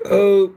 Uh,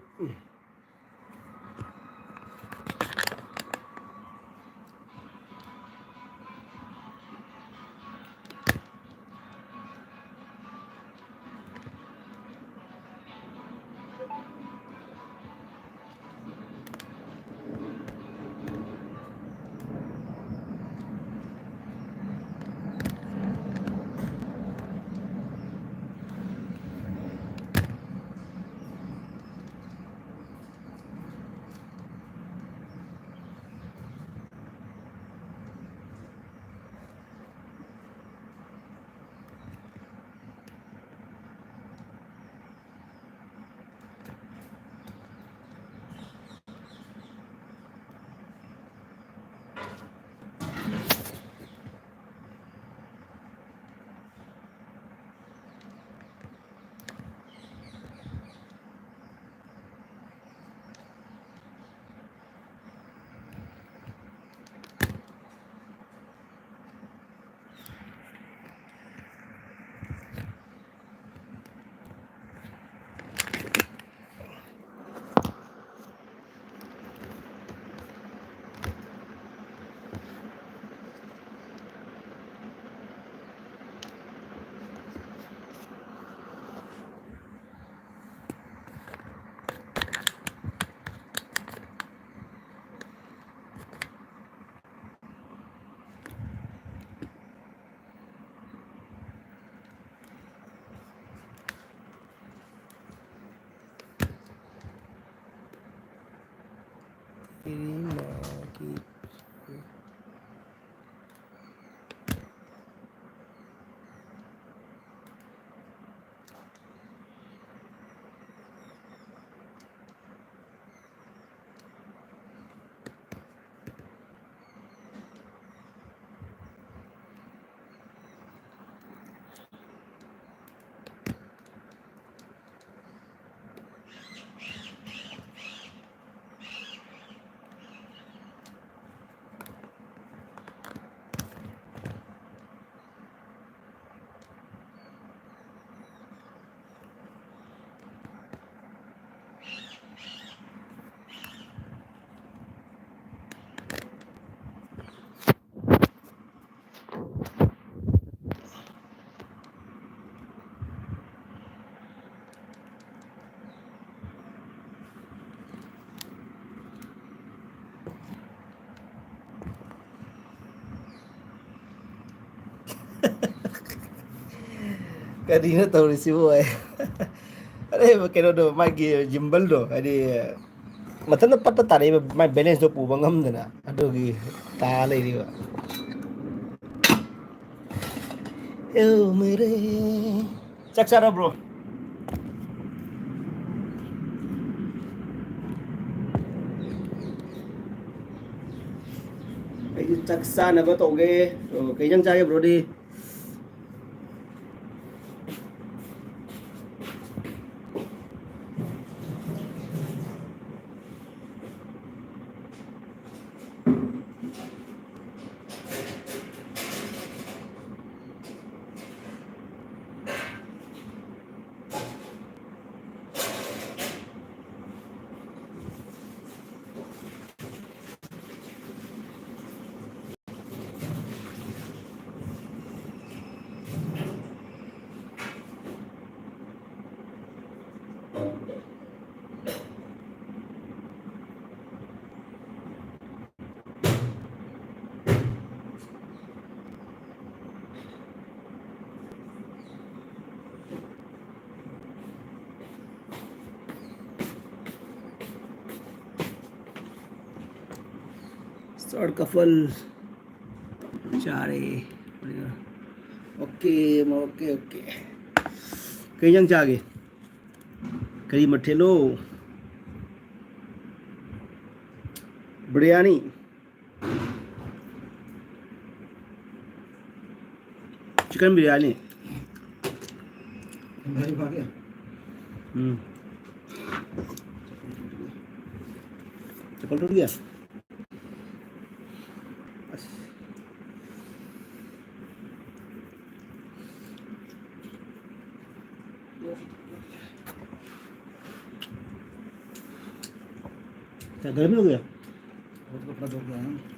Kanina tawrisi mo eh. Ano kaya do magi gimbal do. Adi matanda patta tare may balance do puba ngamdana. Adogi tala ini ba. Yo mere. Chaksara bro. Ay chaksa na ba toge? Kay jang chaya bro di. Start kafal. Chare. Okay, okay. Kay jang chage. Kari mathelo. Biryani. Chicken biryani चप्पल टूट गया क्या गर्मी हो गया? बहुत कपड़ा धो गया है।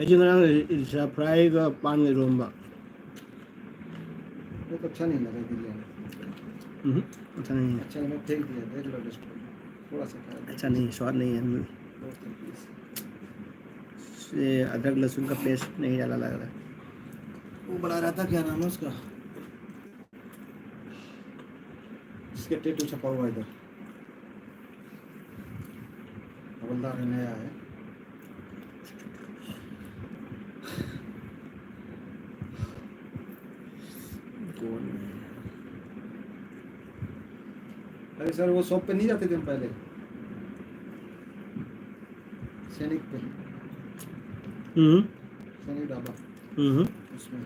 ऐसे करना फ्राई का पान के रोम बा ये तो अच्छा नहीं लगा बिरयानी। अच्छा नहीं है, अच्छा मैं फेंक दिया, देख लो लिस्ट में थोड़ा सा खाया। अच्छा नहीं, स्वाद नहीं है। ये अदरक लहसुन का पेस्ट नहीं डाला लग रहा है। वो बड़ा रहता, क्या नाम है उसका, इसके टेटू छपा हुआ इधर, हवलदार है, नया है। अरे सर वो शॉप पे नहीं जाते थे हम पहले, सैनिक पे, सैनिक ढाबा, उसमें।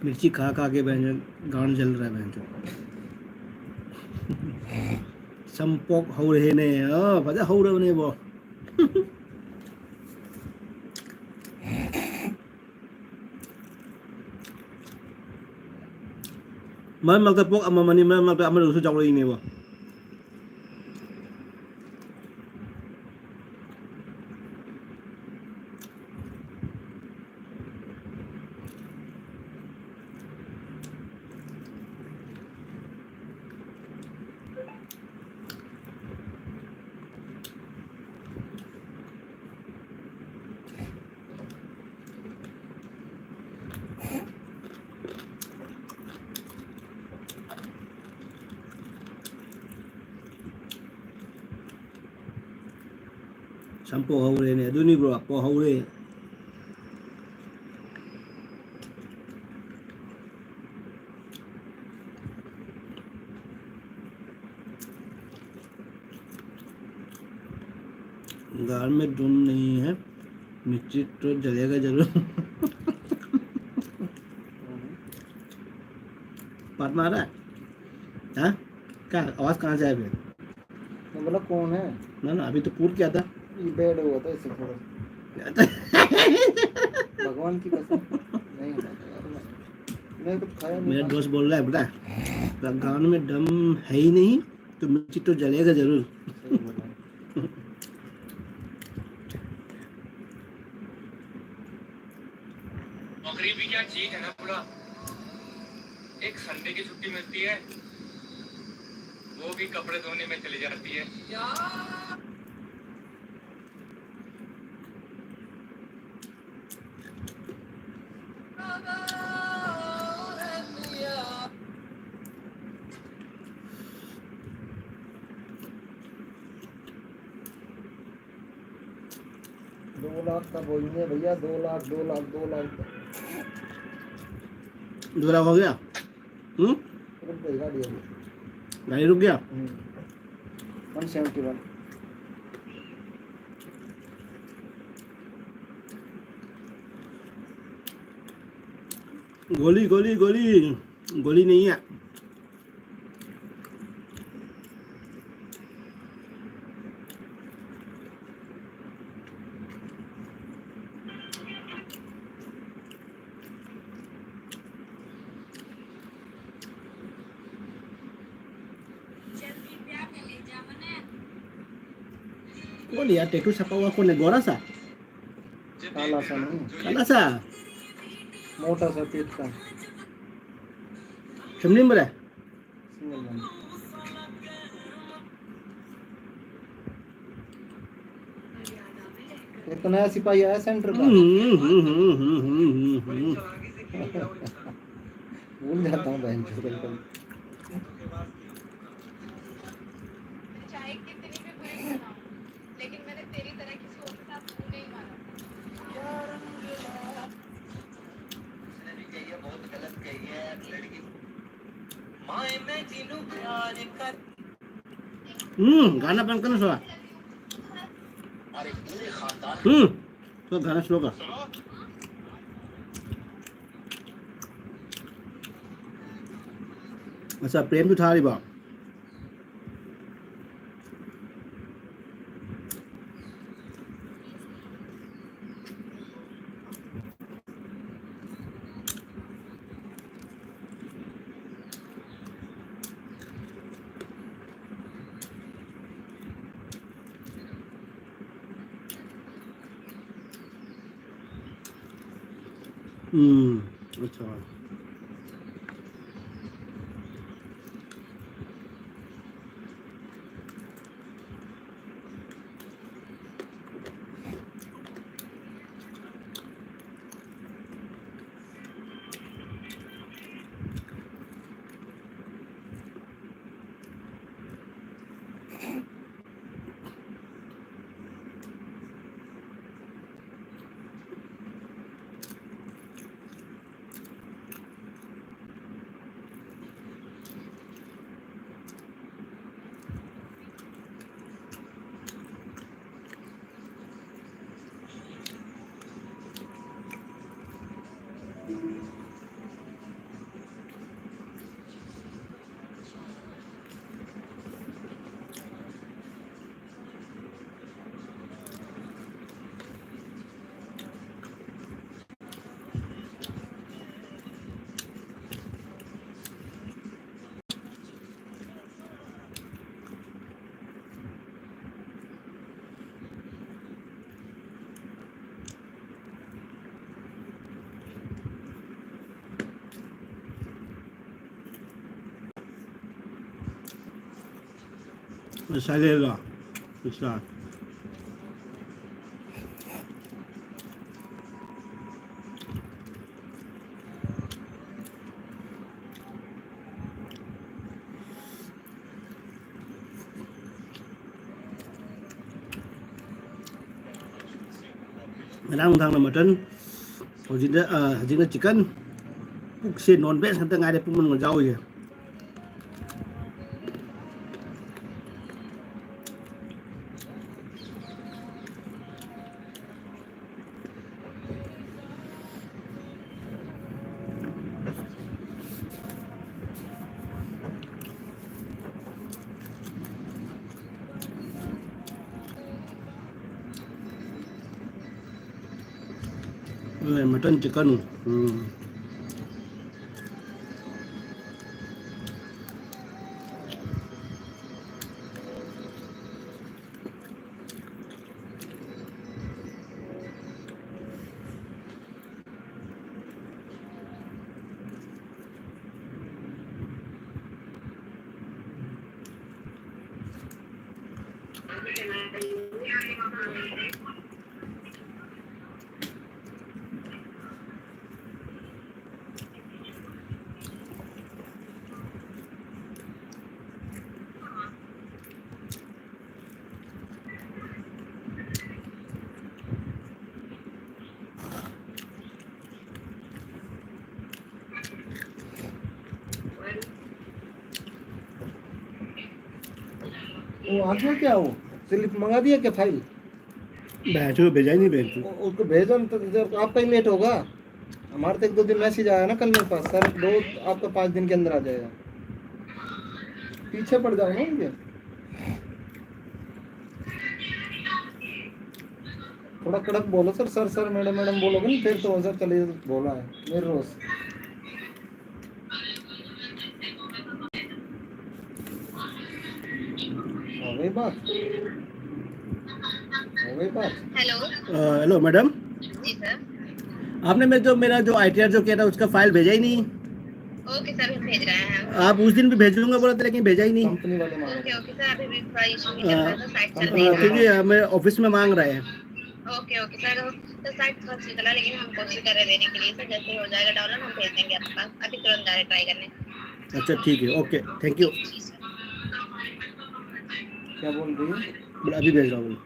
मिर्ची खा खा के बहन गांड जल रहा है बहन चो। संपोक हो रहे ने पता हो रहे ने वो मैं मग पोक अम्मा मनी मैं मग अम्मा रुसु जाओ रही ने वो संपोक हो रहे ने दुनी ब्रो पो हो रहे गाल में दम नहीं है, मिर्ची तो जलेगा जरूर। बात मारा है हाँ, क्या आवाज कहाँ से आया फिर? मैं बोला कौन है, ना अभी तो पूछ किया था। ये बैड हुआ था इससे थोड़ा, भगवान की कसम नहीं खाता यार मैं कुछ खाया नहीं। मेरा दोस्त बोल रहा है बेटा गान में दम है ही नहीं तो मिर्ची तो जलेगा जरूर। सही बोला। नौकरी भी क्या चीज है ना पूरा, एक संडे की छुट्टी मिलती है, वो भी कपड़े धोने में चली जाती है। दो लाख का बोलने भैया, 2 लाख 2 लाख 2 लाख दूसरा हो गया रुक गई गाड़ी अभी। गाड़ी रुक गया 171। गोली गोली गोली गोली नहीं है। कौन यार टेटू छपा हुआ कौन है? गोरा सा काला सा नहीं, काला सा मोटा सा पेट का चमड़ी में है। Single one. एक नया सिपाही आया सेंटर का, भूल जाता हूँ बहन चोद कभी। चाहे कितनी भी बुरी बनाऊं, लेकिन मैंने तेरी गाना बंद करना सोआ तो गाना स्लो कर अच्छा प्रेम भी उठा रही बाप अच्छा Salela. Bisa. Đang thằng nào mà trên hajin chicken puk sin non veg kan tengah ada pun mun jauh je mutton chicken वो आ गया क्या? वो स्लिप मंगा दिया क्या फाइल? बैठो भेजा ही नहीं भेज उसको भेजो न, तो जब आपका ही लेट होगा। हमारे तो 1-2 दिन मैसेज आया ना कल मेरे पास, सर दो आपका 5 दिन के अंदर आ जाएगा। पीछे पड़ जाओ ना मुझे, थोड़ा कड़क बोलो sir. Sir sir madam madam बोलोगे ना फिर तो सर चलिए बोला है मेरे रोज। हो गई बात, हो गई बात। हेलो मैडम जी सर। आपने मेरा जो ITR जो किया था उसका फाइल भेजा ही नहीं। ओके सर, हम भेज रहे हैं। आप उस दिन भी भेजूंगा बोला था लेकिन भेजा ही नहीं। कंपनी वाले मांग ओके रहे ओके सर, अभी भी थोड़ा इशू भी चल रहा है, साइट चल रही है। क्योंकि मेरे ऑफिस में मांग रहे हैं। ओके ओके सर, तो साइट थोड़ा सी चला, लेकिन हम कोशिश कर रहे हैं देने के लिए सर। जैसे हो जाएगा डाउनलोड हम भेज देंगे आपके पास, अभी तुरंत जा रहे ट्राई करने। अच्छा ठीक है, ओके थैंक यू। जी सर। क्या बोल रही है? बोला अभी भेज रहा हूँ बोला।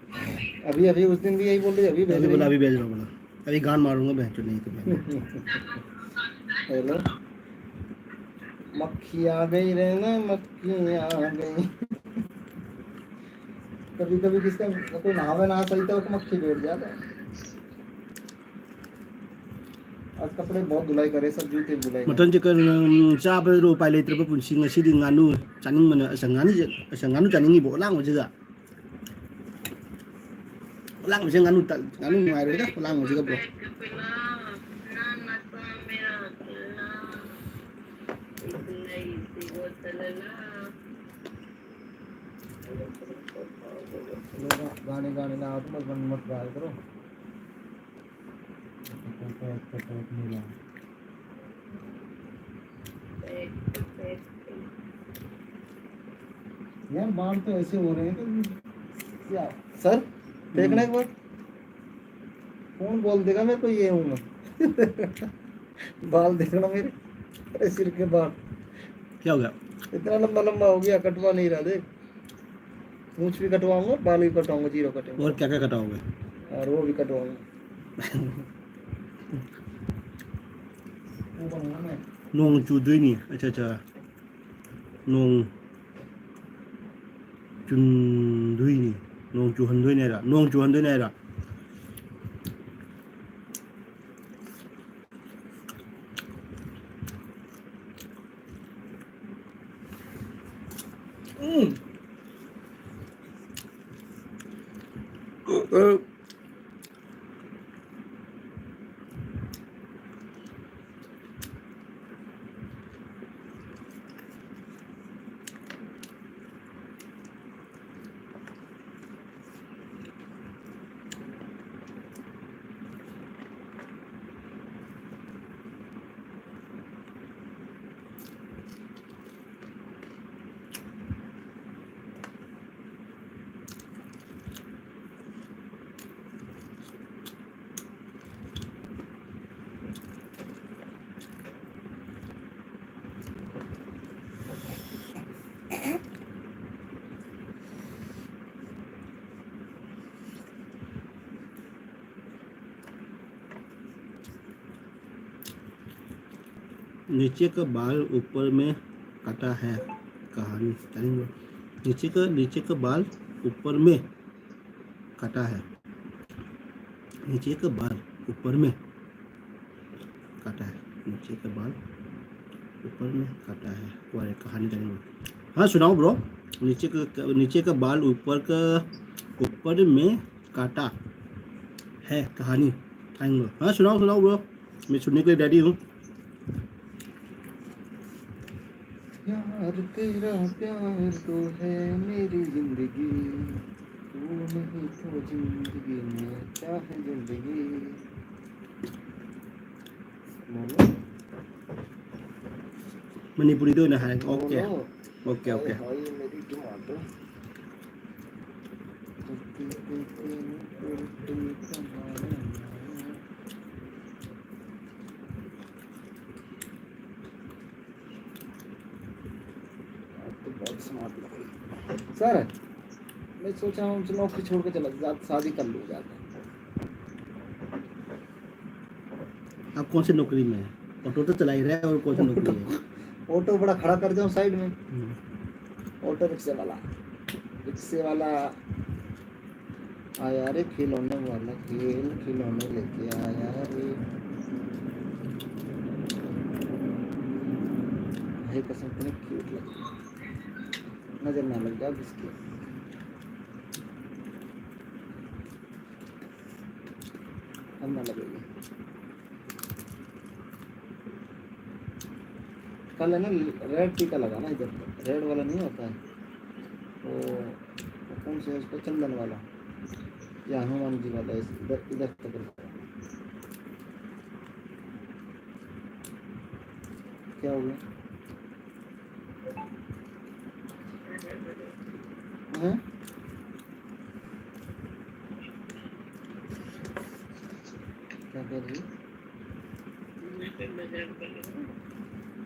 अभी अभी उस दिन भी यही बोल रही है, अभी भेज अभी रही बोला है। अभी भेज रहा हूँ बोला। अभी गान मारूंगा बहन नहीं तो मैं। हेलो मक्खी आ गई रे ना, मक्खी आ गई। कभी कभी किसका कोई नहावे ना सही तो मक्खी बैठ जाता है। आज कपड़े बहुत धुलाई करे, सब जूते धुलाई करे। मटन चिकन चाबरो पाइ लेत्रब पुनसि ngasi nganu chaning mana nganu chaningi bo lang mo jiga lang mo nganu nganu ngai re da lang mo jiga bro गाने गाने ना तो मत मत गाया करो। यार बाल तो ऐसे हो रहे हैं कि क्या सर देखने के बाद कौन बोल देगा मेरे को ये हूँ मैं। बाल देखना मेरे, अरे सिर के बाल क्या हो गया इतना लंबा लंबा हो गया, कटवा नहीं रहा देख। मूछ भी कटवाऊंगा, बाल भी कटवाऊंगा, जीरो कटेंगे और क्या क्या कटाओगे और वो भी कटवाऊंगा। वो बनूंगा मैं। nong chu dui ni acha acha nong chun dui ni nong chu han dui ne ra nong chu han dui ne ra नीचे का बाल ऊपर में कटा है कहानी जानेंगे नीचे का बाल ऊपर में कटा है नीचे का बाल ऊपर में कटा है नीचे का बाल ऊपर में कटा है वो है कहानी जानेंगे हाँ सुनाओ ब्रो नीचे का बाल ऊपर में काटा है कहानी जानेंगे हाँ सुनाओ ब्रो मैं सुनने के लिए रेडी हूँ यार तेरा प्यार तो है मेरी जिंदगी, तू नहीं तो जिंदगी में क्या है जिंदगी। मणिपुरी दो ना है ओके ओके ओके हाय मेरी टमाटर सर मैं सोच रहा हूँ नौकरी छोड़ के चला शादी कर लूँ जाकर। आप कौन सी नौकरी में है ऑटो तो चला ही रहा है और कौन सी नौकरी है ऑटो बड़ा खड़ा कर जाऊँ साइड में, ऑटो रिक्शे वाला आया रे खिलौने वाला खिलौने लेके आया रे भाई कसम इतने क्यूट लगे, नजर ना लग जाए जिसकी। अब ना लगेगी। कल है ना रेड टीका लगाना इधर पर, रेड वाला नहीं होता है वो कौन से उसको चंदन वाला या हनुमान जी वाला, इधर इधर तक क्या हो गया हैं? क्या कर रही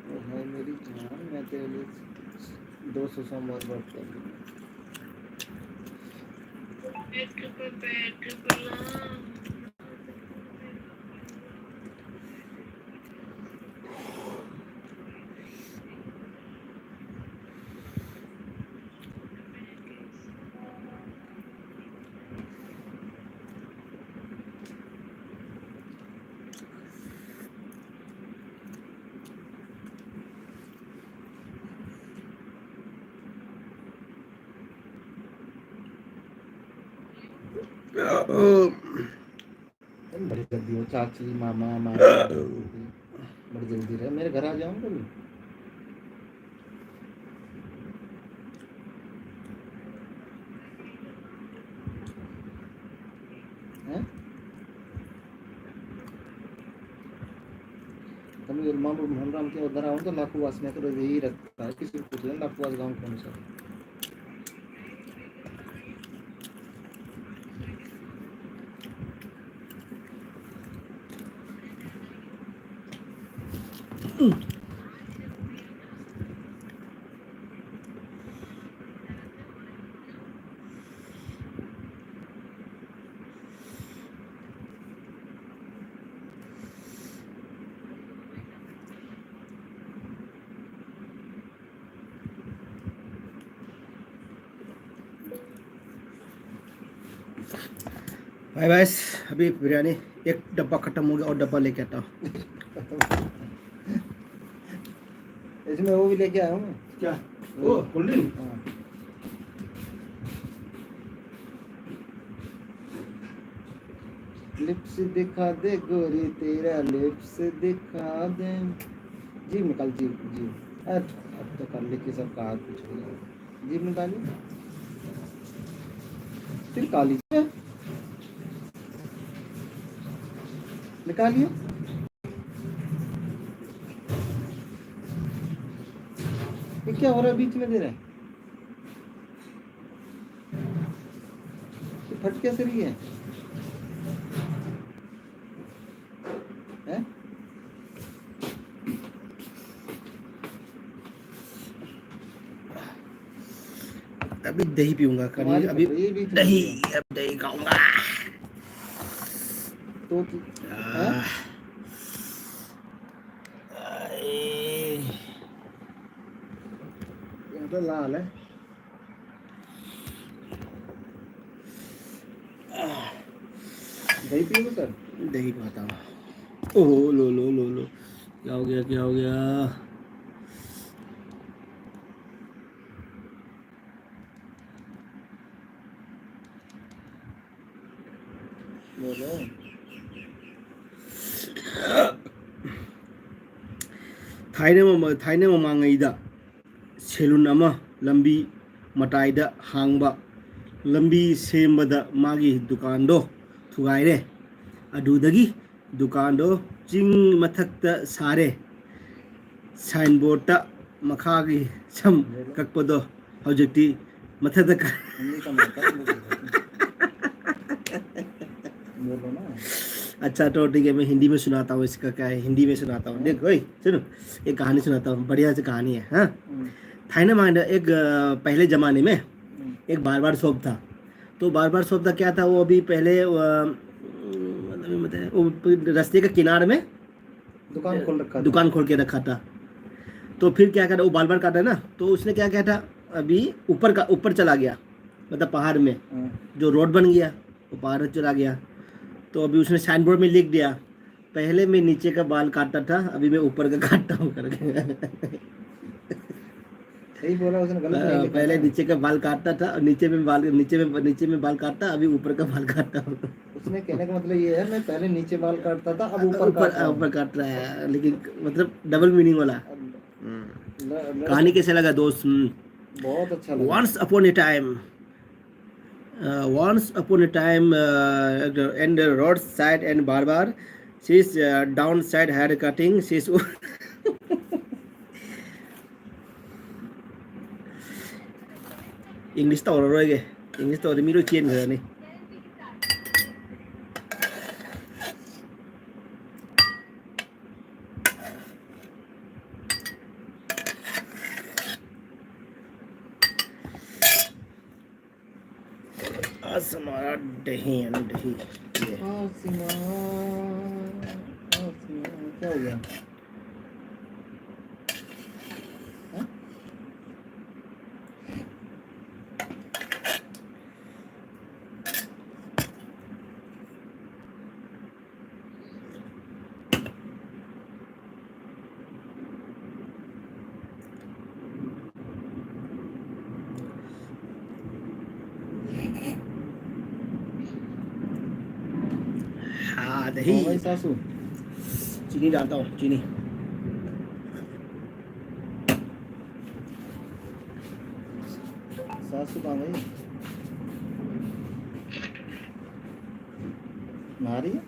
ओ भाई मेरी जान, मैं तेरे लिए 200 सोमवार व्रत कर दूँगा। बड़ी जल्दी हो, चाची मामा मामी बड़ी जल्दी रहे, मेरे घर आ जाओ कभी। हैं? कभी हम के उधर आऊँ तो लाखूवास में तो यही रखता है, किसी को पूछ लें लाखूवास गाँव कौन सा है। भाई बस अभी बिरयानी एक डब्बा खत्म हो गया और डब्बा लेके आता हूँ। इसमें वो भी लेके आया हूँ मैं। क्या? ओ कोल्ड ड्रिंक। हाँ। लिप्स दिखा दे गोरी, तेरा लिप्स दिखा दे। जीभ निकाल, जीभ जीभ। अब तो कर ले कि सब का हाथ कुछ हो गया। जीभ निकाली, फिर काली निकालिए। ये क्या हो रहा है बीच में दे रहा है? ये फट कैसे रही है? हैं? अभी दही पीऊंगा कभी, तुम्हारी अभी फट रही है बीच में। दही, अब दही खाऊंगा। तो हैं? यहाँ तो लाल है। दही पियोगे सर? दही खाता हूँ। ओह लो लो लो लो, क्या हो गया क्या हो गया? बोलो। थाइने ममांगैदा सेलून अमा लंबी मटाइदा हांगबा लंबी सेमबदा मागी दुकानदो थुगाइरे अदुदगी दुकानदो चिंग मथक्ता सारे साइन बोर्डता मखागी सम कक्पदो हौजक्ति मथक्ता हिंदी का मतलब बोलो ना। अच्छा तो ठीक है, मैं हिंदी में सुनाता हूँ। इसका क्या है, हिंदी में सुनाता हूँ। देख ओए सुनो, एक कहानी सुनाता हूँ, बढ़िया सी कहानी है। हाँ, थाईना मांडा एक पहले ज़माने में एक बार शॉप था। तो बार शॉप था क्या था, वो अभी पहले मतलब वो रास्ते के किनारे में दुकान खोल के रखा था। तो फिर क्या करा, वो बार काटा ना, तो उसने क्या किया था, अभी ऊपर चला गया, मतलब पहाड़ में जो रोड बन गया वो पहाड़ चला गया। तो अभी उसने साइन बोर्ड में लिख दिया, पहले मैं नीचे का बाल काटता था, अभी मैं ऊपर का काटता हूँ करके। सही बोला उसने, गलत नहीं लिखा पहले ना। नीचे का बाल काटता था और नीचे में बाल काटता, अभी ऊपर का बाल काटता हूँ। उसने कहने का मतलब ये है, मैं पहले नीचे बाल काटता था, अब ऊपर काट रहा है, लेकिन मतलब डबल मीनिंग वाला। कहानी कैसे लगा दोस्त? बहुत अच्छा लगा। Once upon a time, and the roadside and barber, she's downside hair cutting. She's English tàu rồi kìa, English tàu thì mi đôi chiên rồi này. आसमां दही दही। क्या हो गया? दही हाँ भाई सासू चीनी डालता हूँ चीनी सासू कहाँ गई नहा रही है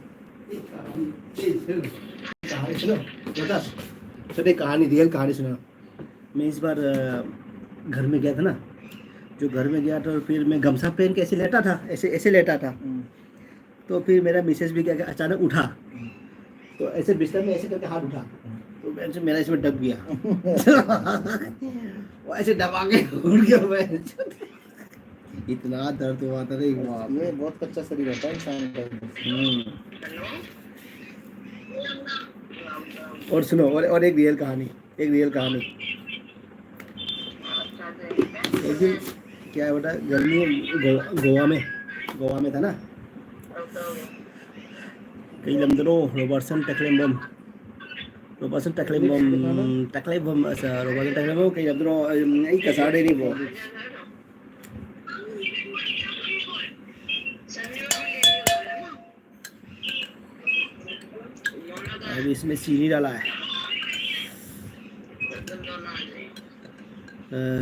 कहानी सुनो बता सर कहानी रियल कहानी सुना मैं इस बार घर में गया था ना जो घर में गया तो फिर मैं गमछा पहन के ऐसे लेटा था ऐसे ऐसे लेटा था तो फिर मेरा मिसेज भी क्या कि अचानक उठा तो ऐसे बिस्तर में ऐसे करके हाथ उठा तो मैं मेरा इसमें दब गया वो ऐसे दबा के उड़ गया मैं इतना दर्द हुआ था नहीं हुआ ये बहुत कच्चा शरीर होता है इंसान का और सुनो और एक रियल कहानी एक दिन क्या है बेटा गर्मी गोवा में था ना kay lamdano Robertson Taklembom sa Robertson Taklembom kay lamdano ay kasada ni bo अभी इसमें चीनी डाला है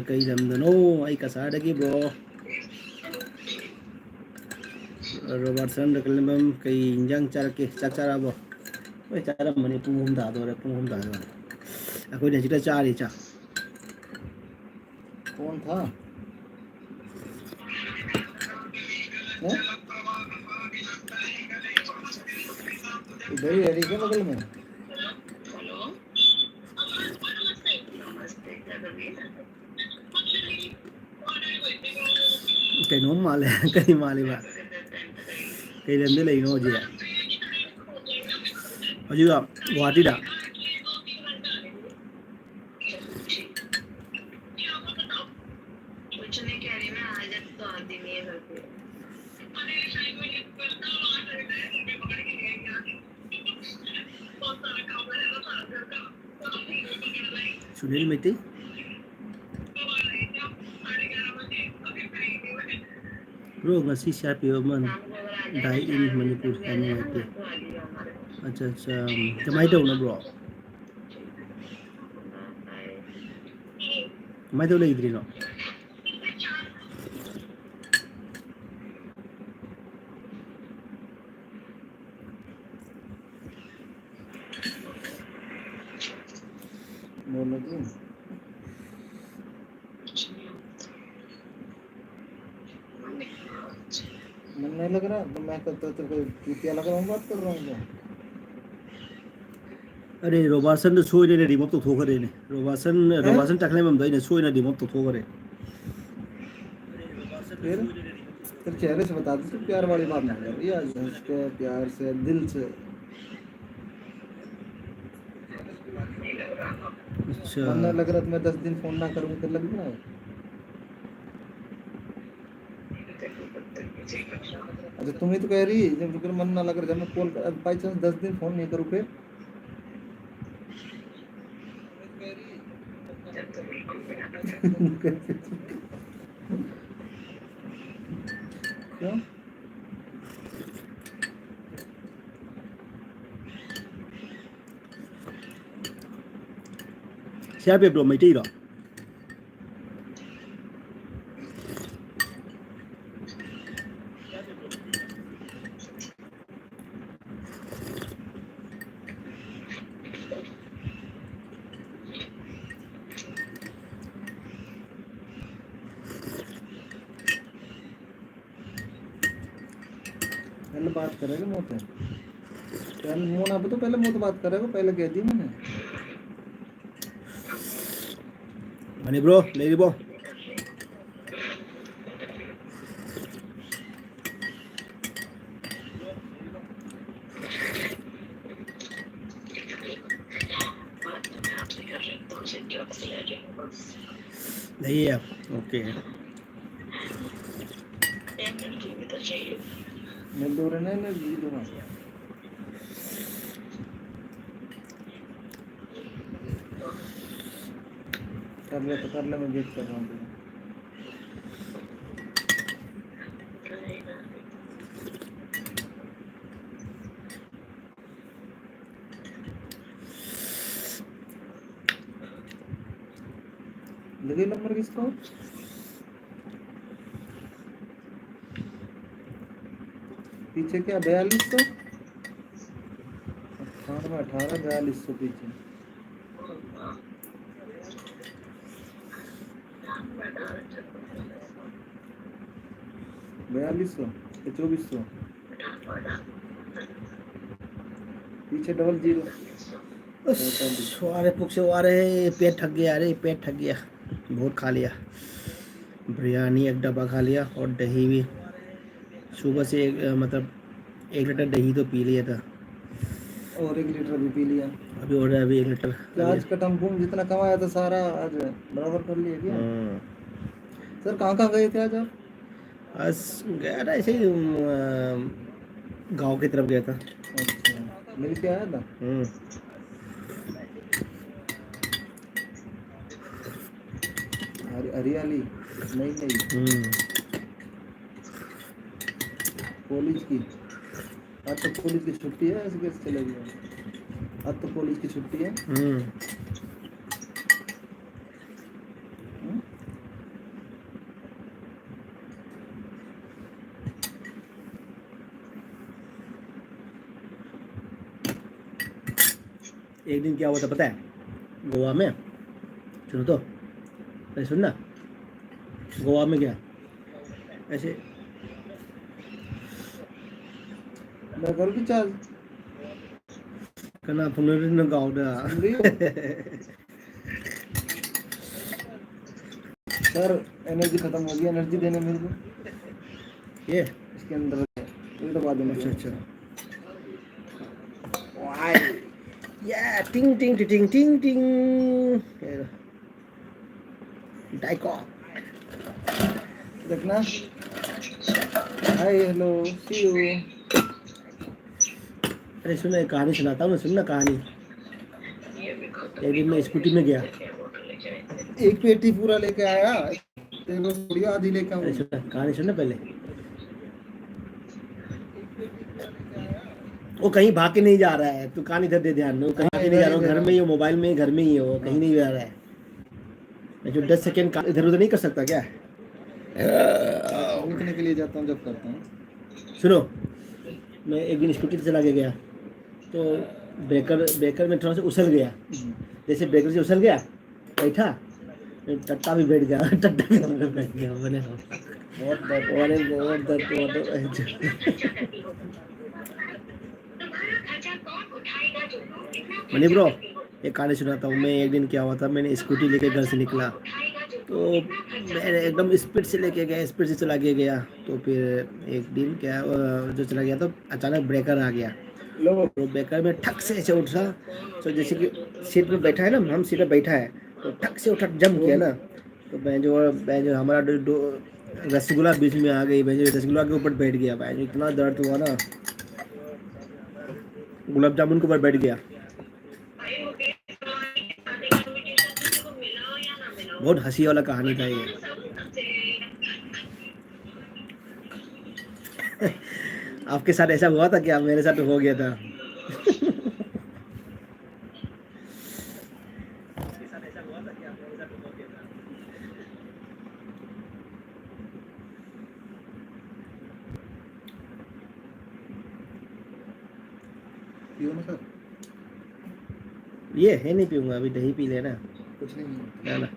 kay lamdano ay kasada ki bro Robertson Taklembom kay injang cara bo oi cara mani pung da do ako ne chita chari cha कौन था हैं? इधर ही है क्या बगल में kay no male kay male ba kay lamde lai no je ajuga guwahati da Sunil Mehti bro ngasi siapa ya man die in Manipur kami itu अच्छा mai đâu na bro mai đâu lagi no बोलो जी मन नहीं लग रहा तो मैं तो क्या लग रहा हूँ बात कर रहा हूँ अरे रोबासन तो सोई ने रिमोट तो ठोकर ने रोबासन टकले में दई ने सोई ने रिमोट तो ठोकर फिर चेहरे से बता दो प्यार वाली बात ना कर या उसके प्यार से दिल से अच्छा मन नहीं लग रहा तो मैं 10 दिन फोन ना करूँ तो लग रहा है अच्छा तुम ही तो कह रही जब मन ना लग रहा जब मैं कॉल बाई चांस 10 दिन फोन नहीं करूँ फिर क्यों siapa ya bro mai tiro पहले बात करेगा मुँह पे पहले मुँह ना तो पहले मुँह तो बात करेगा पहले कह दी मैंने Mani bro, lady bro. नहीं है, ओके. मैं दूर है ना जी दूर कर ले मैं वेट कर रहा हूँ लगे नंबर किसको? पीछे क्या 4200? 18 4200 पीछे। बयालीस सौ 2400 पीछे 00 अरे पुक से अरे पेट थक गया, अरे पेट थक गया, बहुत खा लिया। बिरयानी एक डब्बा खा लिया और दही भी सुबह से मतलब 1 लीटर दही तो पी लिया था, और 1 लीटर भी पी लिया। अभी और अभी 1 लीटर। आज का टम्पू जितना कमाया था सारा आज बराबर कर लिया क्या? सर कहाँ गए थे आज आप? आज गया था ऐसे ही गांव की तरफ गया था। अच्छा मिल के आया था। हरियाली नहीं कॉलेज की। आज तो कॉलेज की छुट्टी है, ऐसे कैसे चले गए? आज तो कॉलेज की छुट्टी है। एक दिन क्या हुआ था पता है, गोवा में, सुनो तो, अरे सुनना, गोवा में गया ऐसे मैं करूँ कि चार्ज करना पुनर्न गाँव दा सर एनर्जी खत्म हो गई, एनर्जी देने मेरे को ये इसके अंदर ये तो बाद में। अच्छा वाई या टिंग टिंग टिंग टिंग टिंग डाइको देखना। Hi hello see you. अरे सुनो एक कहानी सुनाता हूँ मैं, सुनना कहानी। एक दिन मैं स्कूटी में गया, एक पेटी पूरा लेके आया, तेरे को थोड़ी आधी लेके अरे आऊँ। सुनना कहानी, सुनना पहले। वो कहीं भाग के नहीं जा रहा है, तू कहानी इधर दे ध्यान, वो कहीं भाग के नहीं जा रहा, घर में ही हो, मोबाइल में ही, घर में ही हो, कहीं नहीं जा रहा है। मैं जो 10 सेकेंड इधर उधर नहीं कर सकता क्या? रुकने के लिए जाता हूँ जब करता हूँ। सुनो, मैं एक दिन स्कूटी से चला के गया तो ब्रेकर में थोड़ा सा उछल गया, जैसे ब्रेकर से उछल गया, बैठा, टट्टा भी बैठ गया, टट्टा भी बैठ गया मैंने, बहुत दर्द मनी ब्रो। एक कहानी सुनाता हूँ मैं। एक दिन क्या हुआ था, मैंने स्कूटी लेके घर से निकला तो मैं एकदम स्पीड से लेके गया, स्पीड से चला के गया, तो फिर एक दिन क्या जो चला गया तो अचानक ब्रेकर आ गया, तो ब्रेकर में ठक से ऐसे उठा, तो जैसे कि सीट पे बैठा है ना, हम सीट पे बैठा है तो ठक से उठा, जंप किया ना, तो मैं जो हमारा रसगुल्ला बीच में आ गई, मैं जो रसगुल्ला के ऊपर बैठ गया, भाई इतना दर्द हुआ ना, गुलाब जामुन के ऊपर बैठ गया। बहुत हंसी वाला कहानी था ये। आपके साथ ऐसा हुआ था क्या? मेरे साथ तो हो गया था। पियो ना सर। ये है नहीं पीऊंगा, अभी दही पी लेना। कुछ नहीं ना ना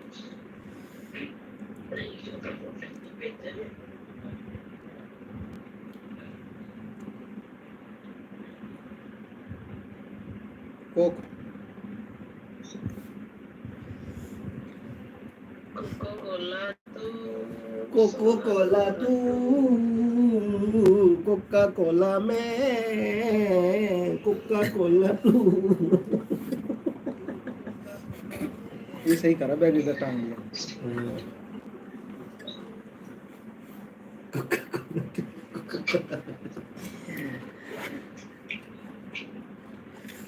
कोक। कोको कोला तू, कोका कोला में, कोका कोला तू। ये सही करा, बैग इधर टांग लिया।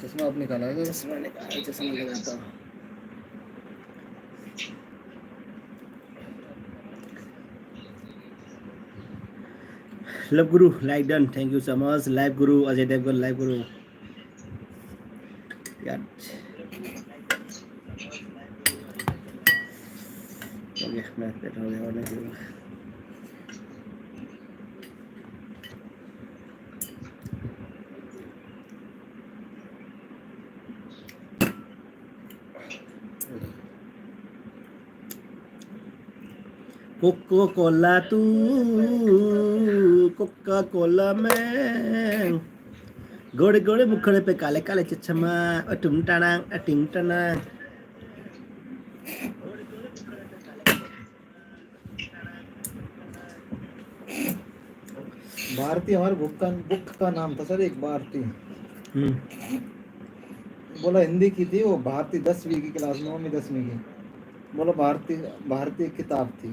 चश्मा आप निकाला है? चश्मा निकाल, चश्मा लगाता हूँ। Love Guru like done, thank you so much. Live Guru Ajay Devgan, live गुरु यार। ओके मैं बैठा हूँ और नहीं करूँगा कोको कोला तू कोका कोला मैं गोड़े गोड़े मुखड़े पे काले काले चश्मा अटुम टाणांग अटिंग टाणांग भारती हमारे बुक का नाम था सर, एक भारती। बोला हिंदी की थी वो, भारती 10वीं की क्लास, 9वीं 10वीं की। बोला भारती किताब थी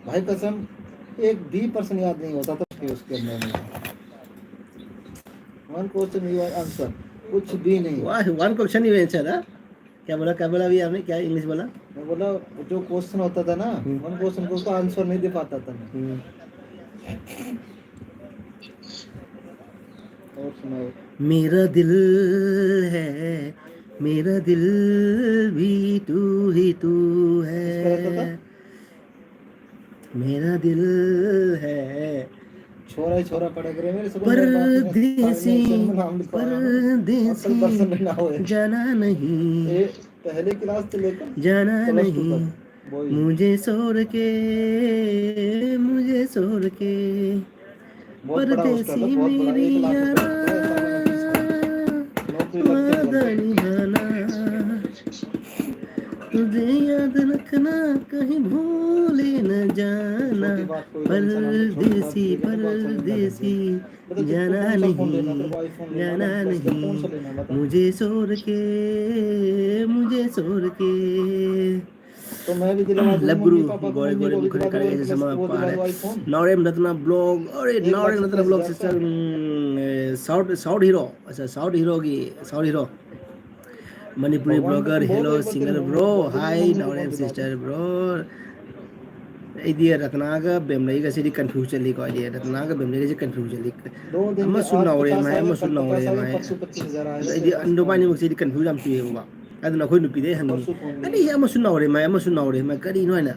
भाई, कसम 1% याद नहीं होता था उसके अंदर में। 1 क्वेश्चन आंसर कुछ भी नहीं। वाह 1 क्वेश्चन ही आंसर था। क्या बोला अभी आपने, क्या इंग्लिश बोला? मैं बोला जो क्वेश्चन होता था ना 1 क्वेश्चन को उसका आंसर नहीं दे पाता था मैं। और सुनाओ। मेरा दिल है मेरा दिल भी तू ही तू है, मेरा दिल है छोरा ही छोरा पड़े करे मेरे से परदेसी जाना नहीं पहले क्लास से लेकर जाना नहीं वही। मुझे छोड़ के बहुत बड़ा हॉस्टल परदेसी है, बहुत बड़ा, मेरी 1 लाख यारा नौकरी लगती वादा है। निभाना तुझे याद रखना कहीं भूले न जाना परदेसी परदेसी जाना नहीं मुझे छोड़ के तो मैं भी दिलवा दूंगा लब गुरु मम्मी पापा को, गोरे मम्मी गोरे को भी मुखड़े दिलवा करे दूंगा, जैसे वो समय पार दिलवा है दो iPhone। नौरेम रत्ना ब्लॉग, अरे 1 lakh Naorem Ratna 27,000 blog sister south hero की साउथ हीरो मणिपुरी भगवान ब्लॉगर कसम हेलो बहुत, एक बार सिंगर तेरे ब्रो मम्मी हाय को नौरेम फोन दिला। सिस्टर ब्रो idea रत्नागा बेमलई से कंफ्यूज चली को idea रत्नागा बेमलई से कंफ्यूज चली 2 दिन अमा में सुन आज नौरे 50 माय आएगा, अमा कल सुन नौरे 50 आएगा, माय परसों 25,000 आएगा idea तेरे पास अंडो पानी फोन। मुझे कंफ्यूज am चुए बाबा अदना कोई नुपी दे हंगी परसों फोन अरे अमा सुन नौरे माय करी नो है ना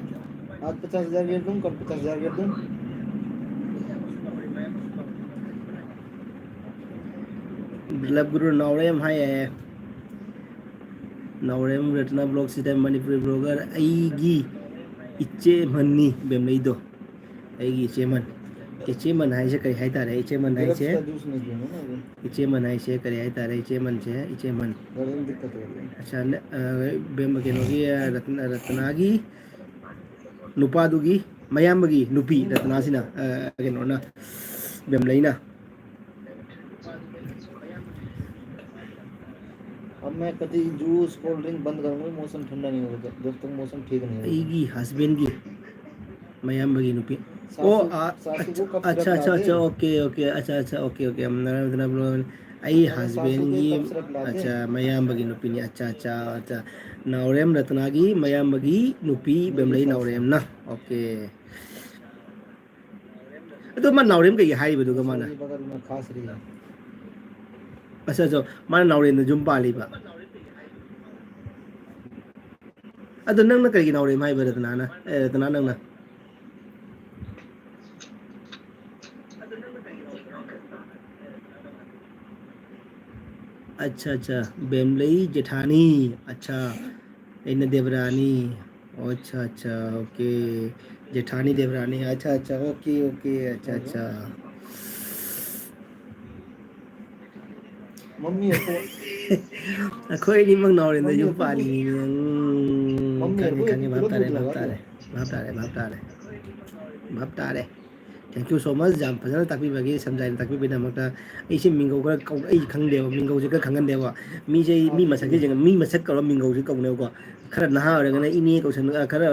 आज 50,000 गिर दूं, कल 50,000 गिर दूं। लब गुरु Naorem hi Naorem Ratna blog system Manipuri blogger आईगी इच्चे मन्नी बेमलईदो आईगी इचेमन हाइसे करी हाय तारे इचेमन ग्रेप्स हाइसे का जूस नहीं पीना ना अभी, इचेमन हाइसे करी हाय तारे इचेमन गले में दिक्कत हो रही है। अच्छा बेम केनोगी रत्नागी नुपादुगी मयामगी नुपी रत्नासिना केनोना बेमलईना अब मैं कभी जूस कोल्ड ड्रिंक बंद करूंगा, मौसम ठंडा नहीं होगा जब तक मौसम ठीक नहीं होगा। आईगी हस्बैंड की मयामगी नुपी ओ सासू को कब सिरप अच्छा ला अच्छा दे, अच्छा ओके अच्छा ओके आई सासू हस्बैंड को की कब सिरप ला दे। अच्छा मयामगी नुपी ने अच्छा नौरेम रत्नागी मयामगी नुपी बेमलई नौरेम ना ओके तो मन नौरेम कई हाई बदुगा माना सब्जी बगल में खास रही है। अच्छा माना नौरेम जुम पालीबा अदो नंगना कई नौरेम हाई रत्ना नंगना अच्छा बेमलई जेठानी अच्छा इन देवरानी अच्छा ओके जेठानी देवरानी अच्छा ओके अच्छा मम्मी है तो कोई नहीं मंग नौरे ने जुम पाली मम्मी है तो 1 खाने किलो दूध लगा दो। भाप तारे थैंक यू सो मच जाम फजन ताकि बगे समझाइन ताकि बिना मता इसे मिंगो का खंगदेव मिंगो से खंगनदेव मी जे मी मसक जे मी मसक करो मिंगो से कौने को खरा नहा रगना इनी को सन खरा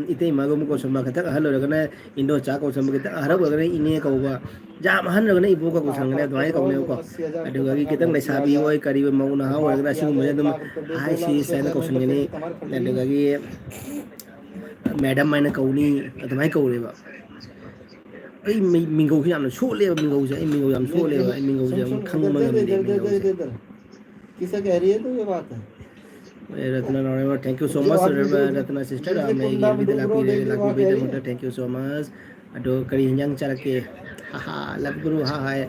इते मागो को सम खत हल रगना इंडो चा को सम खत हरब रगना इनी को जाम हन रगना इबो को संगने दवाई कौने को अदुगा कितंग लेसाबी होय करी मौ नहा रगना सिगु मजे दम हाय सी सैन को संगने अदुगा मैडम मैंने कौनी अदमाई कौरेबा आई मिंगो से याम सोले मिंगो से आई मिंगो याम सोले आई मिंगो से खंग मंगम दे मिंगो से किसे कह रही है तो ये बात है रत्ना नौरेम थैंक यू सो जो मच आदमी डूब रत्ना सिस्टर जैसे मैं कुंडा में भी डूब रहा हो डेली वहाँ लाखी क्या दे है थैंक यू सो मच अदो करी हिंजंग चरके हाहा लव गुरु हाय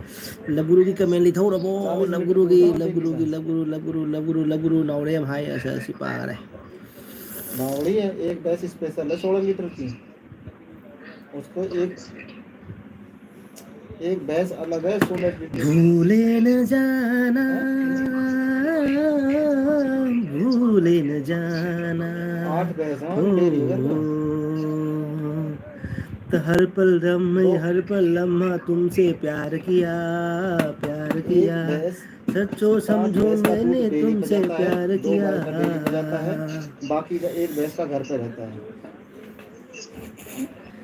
लव गुरु की कमेंट लिथौरबो 40 लव लीटर गुरु की दूध है लव डेली गुरु का की लव गुरु नौरेम हाय ऐसा सिपारे नावड़ी है एक भैंस स्पेशल है 16 लीटर की उसको एक भैंस अलग है 16 लीटर की भूले न जाना है भूले न जाना 8 भैंस है हो हमारी डेयरी है घर पे तो हर पल दो हर पल लम्हा तुमसे प्यार एक किया भैंस सच्चो 5 समझो भैंस का दूध मैंने डेयरी पे तुमसे जाता है प्यार 2 किया गाय का डेयरी पे जाता है बाकी का एक भैंस का घर पे रहता है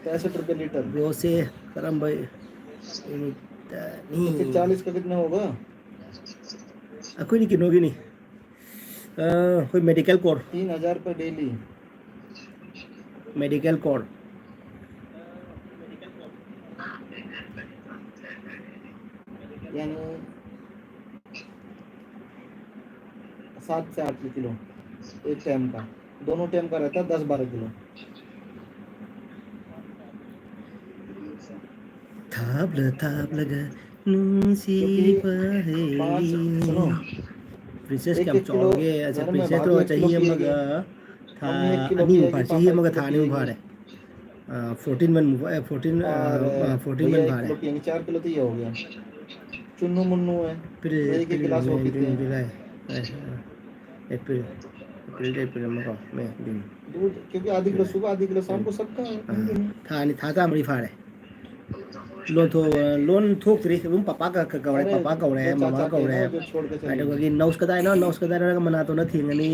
65 रुपये लीटर ब्रो से करम भाई तो फिर 40 का कितना होगा कोई नहीं किनोगी नहीं कोई मेडिकल कोड 3,000 रुपये डेली यानी 7 से 8 किलो एक टाइम का दोनों टाइम का रहता है 10-12 किलो थाबलगा नुसी क्योंकि पहेली सुनो प्रिंसेस एक क्या एक किलो चौगे अच्छा घर में प्रिंसेस तो भाभी 1 किलो चाहिए पिएगी मगा था मम्मी 1 किलो अनी पिएगी मुफा चाहिए पापा 1 मगा किलो था नहीं मुफा पिएगी रे 14 मन 14 भैया मन 1 भारे किलो पिएंगे 4 किलो तो ये हो गया चुन्नू मुन्नू है फिर वो एक एक गिलास वो मई पीते जून हैं जुलाई अप्रैल मगा मई जून दूध क्योंकि आधी किलो सुबह आधी किलो शाम को सबका है उनके नहीं था नहीं था मरी फारे लोन थोक्री तुम पापा का कवरे अरे पापा कवरे दो ममा चाचा थे ना कवरे वो जो छोड़ के चले गए अडोगी नौस कदाय मना तो न थिंगनी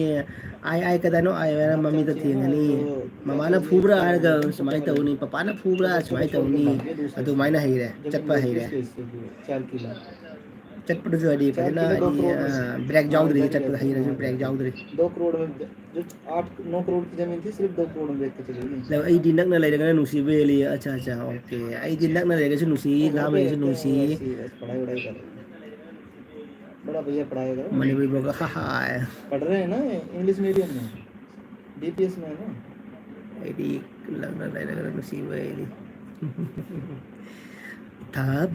आई कदाय आय हमारी मम्मी तो चाची है ना थिंगनी जो ममा चाचा न जी फूबरा एक्सपायर हो आरगा गए थे सुमाई छोटे में तौनी रहते पापा न तो फूबरा बच्चों को सुमाई छोड़ के तौनी भाग गए दूसरे से अदुमाइना हईरे जमीन चटपा बेच के हईरे इसके इसके लिए 4 किलो चटपट जो अडी 4 फजना किलो 2 अडी करोड़ में ब्रेक हाँ जाउदरी इधर ही चटपट रहते हईरे हैं जो वहाँ ब्रेक रहते जाउदरी हैं 2 करोड़ में जो 8-9 करोड़ की जमीन थी सिर्फ 2 करोड़ में बेच के चले गए लो आई दिन नकना लेरगा नुसी बेली अच्छा अच्छा ओके आई दिन नकना लेरगा से नुसी वो घर लाम पे लेरगा से रहते हैं नुसी वो ऐसे ही बस पढ़ाई वढ़ाई कर रहे हैं बड़ा भैया पढ़ाएगा वो मणिपुरी बोगा हा हा पढ़ रहे हैं ना इंग्लिश मीडियम में डीपीएस में है ना आई लगना लेरगा नुसी बेली थाब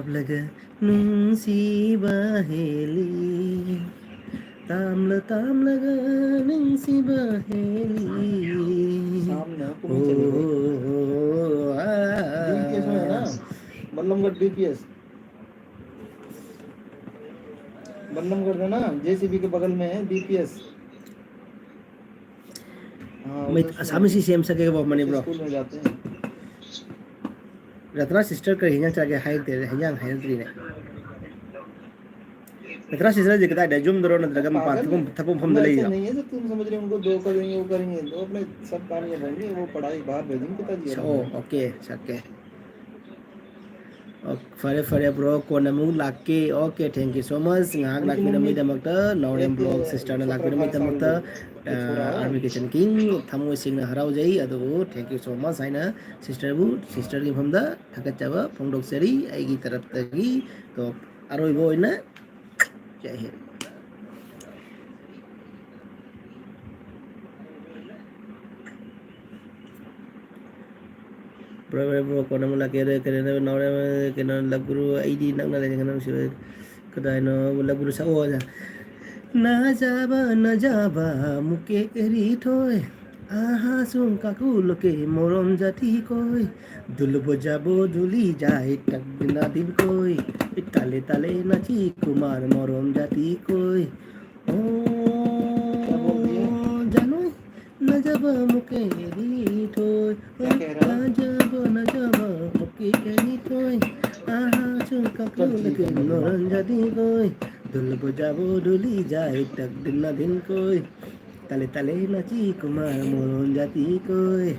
लगा नुसी बहेली ताम लगा नुसी बहेली सामने है तुम ओ ही चले गए डीपीएस में है ना बल्लमगढ़ डीपीएस बल्लमगढ़ है ना जेसीबी के बगल में है डीपीएस हाँ मैं उधर उसमें आसामी से सेम सके वो मनी उसी ब्रो स्कूल में जाते हैं रत्ना सिस्टर का हिंजन चला के हाई तेरे हिंजन हाई तेरी ने रत्ना सिस्टर जी कदा जुम दरो न दरगम पात पागल को थपम फम हम दले ऐसे जा नहीं है जो तुम समझ रहे हो उनको दो करेंगे वो करेंगे तो अपने सब काम ये रहेंगे वो पढ़ाई बाहर भेजेंगे पिताजी ओ ओके सके फरे ब्रो कोना मु लाके okay thank you so much ngak उनकी लाकी मम्मी रमी दमकता नौरेम एक ब्लॉग सिस्टर न लाकी रमी 17-18 साल दमकता के छोरा है army kitchen king Thamo Singh हराव जाई अदो थैंक यू सो मच हाइना सिस्टर की फमदा थकचबा फोंदोकसरी आइगी तरफ तगी तो अरोइबो इना जय Hind bro kono mula kere nore kena laguru ID nak na dengan sih kedai no laguru sa o na jaba muke eri thoy aha sum kakul ke morom jati koi dulbo jabo duli jai tak dina din koi tale tale nachi kumar morom jati koi क्या बोल दिए jano na jaba muke eri thoy क्या कह रहा है na jaba muke eri thoy aha sum kakul ke morom jati koi dulbo jabo duli jai tak dina din koi tale tale nachi kumar moron jati koi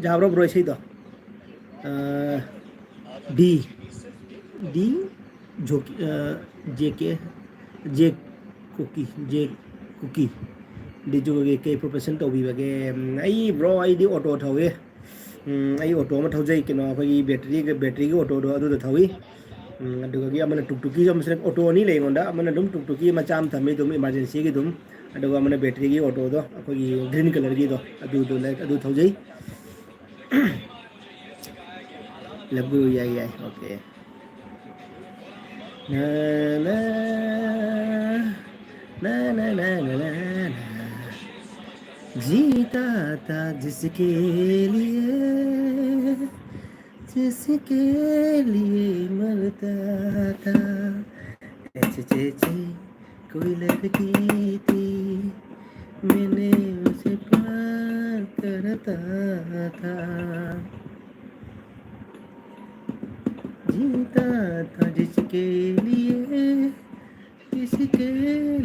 jabro bro sih to डी जोकी जेके जे कुकी डी जो के profession तौबीबगे आई ब्रो आई डी ऑटो थवे आई ऑटो में थौजै किनो अखोई बैटरी के ऑटो दो अदु थवी ꯑꯗꯨꯒ ꯑꯃꯅ ꯇꯨꯛꯇꯨꯀꯤ ꯑꯃꯁꯨ ꯑꯣꯇꯣ ꯑꯅꯤ ꯂꯩ ꯑꯩꯉꯣꯟꯗ ꯑꯃꯅ ꯑꯗꯨꯝ ꯇꯨꯛꯇꯨꯀꯤ ꯃꯆꯥ ꯑꯃ ꯊꯝꯃꯤ ꯑꯗꯨꯝ ꯏꯃꯥꯔꯖꯦꯟꯁꯤꯒꯤ ꯑꯗꯨꯝ ꯑꯗꯨꯒ ꯑꯃꯅ ꯕꯦꯇ꯭ꯔꯤꯒꯤ ꯑꯣꯇꯣꯗꯣ ꯑꯩꯈꯣꯏꯒꯤ ꯒ꯭ꯔꯤꯟ ꯀꯂꯔꯒꯤꯗꯣ ꯑꯗꯨ ꯊꯧꯖꯩ ꯂꯕꯨ ꯌꯥꯏ ꯌꯥꯏ okay na na na na na na na जीता था जिसके लिए मरता था ऐसे जैसे कोई लड़की थी मैंने उसे प्यार करता था जीता था जिसके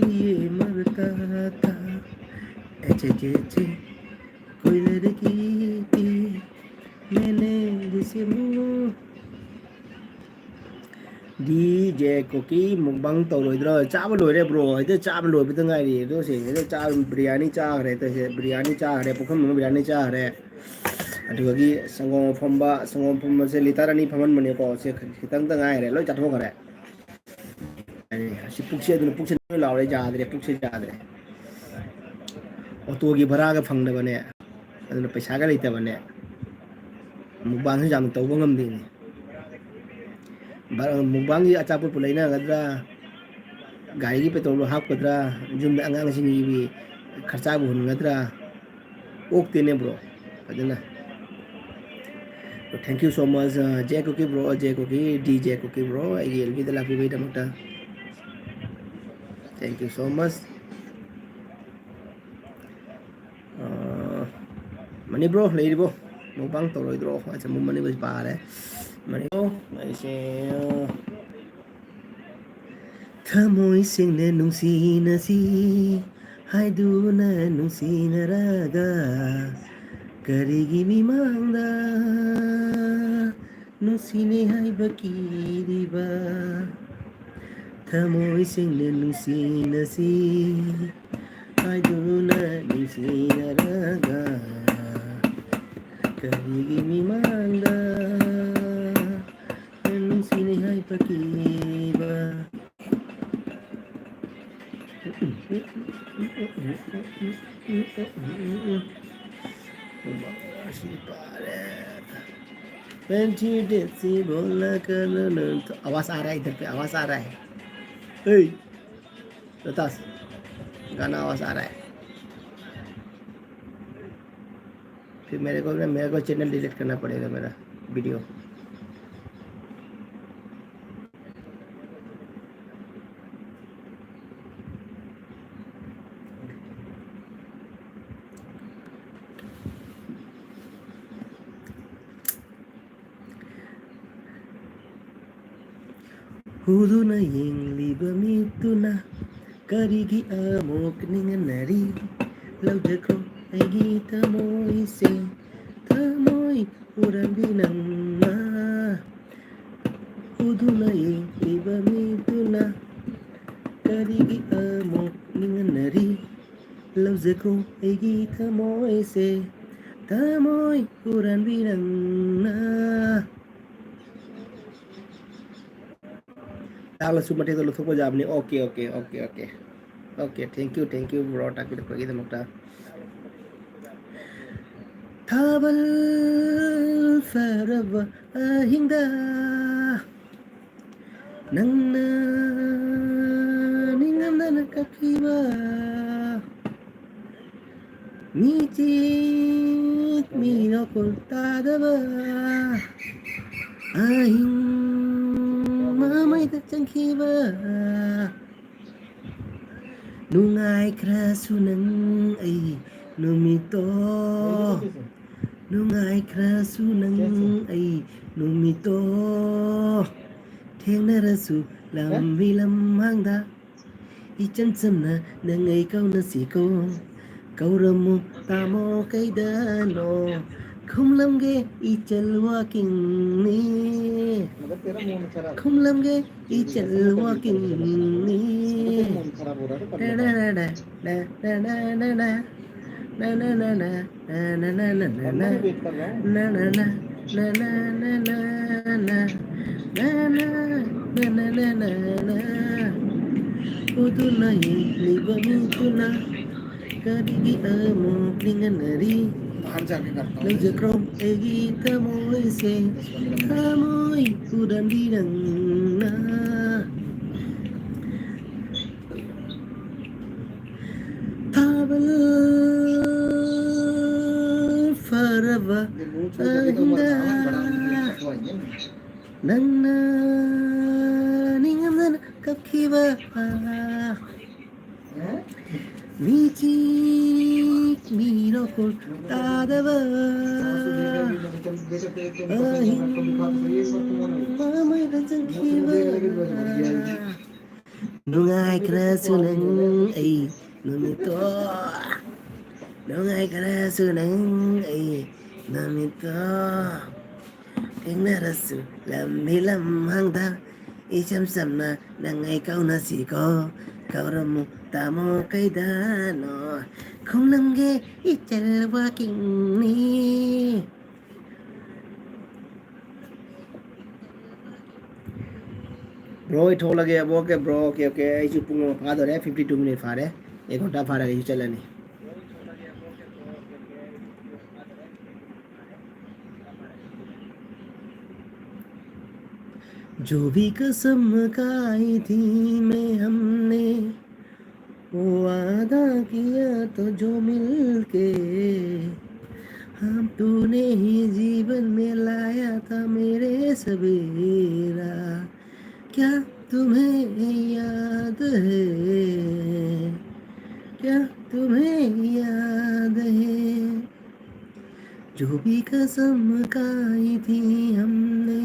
लिए मरता था ऐसे जैसे कोई लड़की थी मैंने जिसे DJ Cookie mukbang tꯧꯔꯣꯏꯗ꯭ꯔꯣ ꯆꯥꯕ ꯂꯣꯏꯔꯦ ꯕ꯭ꯔꯣ ꯍꯦꯛꯇ ꯆꯥꯕ ꯂꯣꯏꯕꯗ ꯉꯥꯏꯔꯤ ꯑꯗꯣ ꯁꯦꯡꯅ ꯕꯤꯔꯌꯥꯅꯤ ꯆꯥꯈ꯭ꯔꯦ ꯕꯤꯔꯌꯥꯅꯤ ꯆꯥꯈ꯭ꯔꯦ ꯄꯨꯈꯝ ꯑꯃ ꯕꯤꯔꯌꯥꯅꯤ ꯆꯥꯈ꯭ꯔꯦ ꯑꯗꯨꯗꯒꯤ ꯁꯪꯒꯣꯝ ꯐꯝꯕꯁꯦ ꯂꯤꯇꯔ 2 ꯐꯝꯍꯟꯕꯅꯦꯀꯣ ꯁꯦ ꯈꯤꯇꯪꯇ ꯉꯥꯏꯔꯦ ꯂꯣꯏ ꯆꯥꯊꯣꯛꯈ꯭ꯔꯦ ꯑꯁꯤ ꯄꯨꯛꯁꯦ ꯑꯗꯨꯅ ꯄꯨꯛꯁꯦ ꯂꯣꯏ ꯂꯥꯎꯔꯦ ꯌꯥꯗ꯭ꯔꯦ ꯄꯨꯛꯁꯦ ꯌꯥꯗ꯭ꯔꯦ ꯑꯣꯇꯣꯒꯤ ꯚꯔꯥꯒ ꯐꯪꯗꯕꯅꯦ ꯑꯗꯨꯅ ꯄꯩꯁꯥꯒ ꯂꯩꯇꯕꯅꯦ ꯃꯨꯛꯕꯥꯡꯁꯦ ꯌꯥꯝ ꯇꯧꯕ ꯉꯝꯗꯦꯅꯦ ꯃꯨꯛꯕꯥꯡꯒꯤ ꯑꯆꯥꯄꯣꯠꯄꯨ ꯂꯩꯅꯒꯗ꯭ꯔꯥ ꯒꯥꯔꯤꯒꯤ ꯄꯦꯇ꯭ꯔꯣꯜꯕꯨ ꯍꯥꯞꯀꯗ꯭ꯔꯥ ꯌꯨꯝꯗ ꯑꯉꯥꯡꯁꯤꯡꯒꯤ ꯈꯔꯆꯥꯕꯨ ꯍꯨꯟꯒꯗ꯭ꯔꯥ ꯑꯣꯛꯇꯦꯅꯦ ꯕ꯭ꯔꯣ ꯐꯖꯅ ꯊꯦꯡꯛ ꯌꯨ ꯁꯣ ꯃꯆ ꯖꯦ ꯀꯨꯀꯤ ꯕ꯭ꯔꯣ ꯖꯦ ꯀꯨꯀꯤ ꯗꯤ ꯖꯦ ꯀꯨꯀꯤ ꯕ꯭ꯔꯣ ꯑꯩꯒꯤ ꯑꯦꯜꯕꯤꯗ ꯂꯥꯛꯄꯤꯕꯒꯤꯗꯃꯛꯇ ꯊꯦꯡꯛ ꯌꯨ ꯁꯣ ꯃꯆ ꯃꯅꯤ ꯕ꯭ꯔꯣ ꯂꯩꯔꯤꯕꯣ ꯃꯨꯛꯕꯥꯡ ꯇꯧꯔꯣꯏꯗ꯭ꯔꯣ ꯑꯆꯥ ꯃꯅꯤ ꯕꯁ ꯄꯥꯔꯦ ꯃꯅꯤ ꯕ꯭ꯔꯣ ꯑꯩꯁꯦ ꯊꯃꯣꯏ ꯁꯦꯡꯅ ꯅꯨꯡꯁꯤꯅꯁꯤ ꯍꯥꯏꯗꯨꯅ ꯅꯨꯡꯁꯤꯅꯔꯒ ꯀꯔꯤꯒꯤ ꯃꯤꯃꯥꯡꯗ ꯅꯨꯡꯁꯤꯅꯤ ꯍꯥꯏꯕ ꯀꯤꯔꯤꯕ ꯊꯃꯣꯏ ꯁꯦꯡꯅ ꯅꯨꯡꯁꯤꯅꯁꯤ ꯍꯥꯏꯗꯨꯅ ꯅꯨꯡꯁꯤꯅꯔꯒ ꯀꯔꯤꯒꯤ ꯃꯤꯃꯥꯡꯗ ꯅꯨꯡꯁꯤꯅꯤ ꯍꯥꯏꯕ ꯀꯤꯕ आवाज आ रहा है इधर पे आवाज आ रहा है बतास गाना आवाज आ रहा है फिर मेरे को चैनल डिलीट करना पड़ेगा मेरा video Huduna yengliba mituna karigi amok ninganari laujako aigi tamoi se tamoi urambinamma Huduna yengliba mituna karigi amok ninganari laujako aigi tamoi se tamoi urambinamma तालसु मटे तो लुथुको जाबनी okay okay okay okay okay thank you bro टाकी टपगी दमकटा थाबल फरब अहिंदा नन्ना निंगंदन कखिबा नीची मीनो कुलतादबा अहिं mamay tachangkiba nungay krasunang ay numito nungay krasunang ay numito thengnarasu lambi lamhangda ichamsamna nangay kaunasiko kauramu tamo kaidano khumlamge ichal walking ni मगर तेरा mood खराब khumlamge ichal walking ni mood खराब हो रहा है na na na na na na na na na na na na na na na na na मैं wait कर रहा हूँ na na na na na na na na na na na na na na na Uduna libamutuna karigi amuklinganari बाहर जाके करता हूँ Nagjakrom egi tamoy se 10-15 minute tamoy udandirang na Tabal farava ये मुंह छू तभी तो ऊपर ahinda खावा बड़ा मुंह कटवाएंगे ना Nana ningan kakiba हैं? Michik mirokol tadava सासू देखेगी मैंने चल बेटा तेरे तुम पसंद है Ahin मैं आपको दिखा तो ये बात तुम्हारा mamay मुंह से rajankiba देख लेगी तो बस बढ़ जाएगी Nungay बेटा तुमको आती है krasunang ना ay numito Nungay krasunang ay numito Keng narasu lamhilam hangda Icham samna nangay kau nasiko Kauramu tamo kay dano Kung namge ichal waking ni Bro it हो लगे अब ओके ब्रो ओके ओके ऐसी पुंग फा दो रे 52 minute फा रे 1 घंटा फा रहे चला नहीं जो भी कसम खाई थी मैं हमने वो वादा किया तो जो मिलके हम तूने ही जीवन में लाया था मेरे सवेरा क्या तुम्हें याद है क्या तुम्हें याद है जो भी कसम खाई थी हमने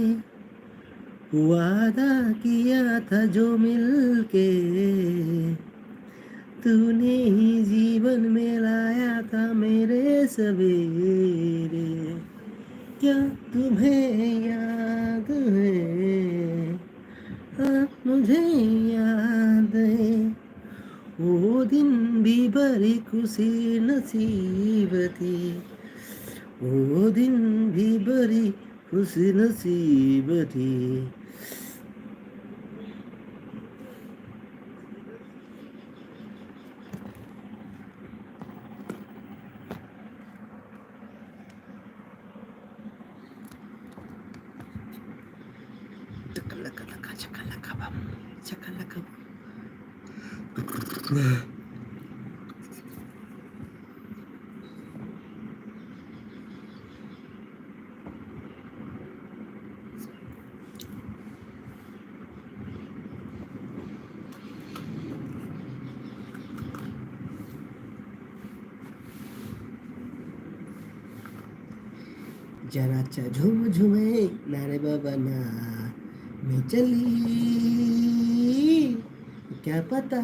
वादा किया था जो मिलके तूने ही जीवन में लाया था मेरे सवेरे क्या तुम्हें याद है हाँ मुझे याद है वो दिन भी बड़ी खुशी नसीब थी वो दिन भी बड़ी खुशी नसीब थी Chakalaka, chakalaka, bam. Chakalaka. जरा चा झूम झूमे नारे बाबा ना मैं चली क्या पता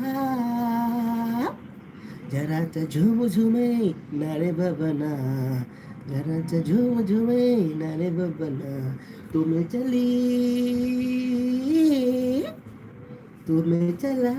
जरा चा झूम झूमे नारे बाबा ना जरा चा झूम झूमे नारे बाबा ना तुम्हें चली तुम्हें चला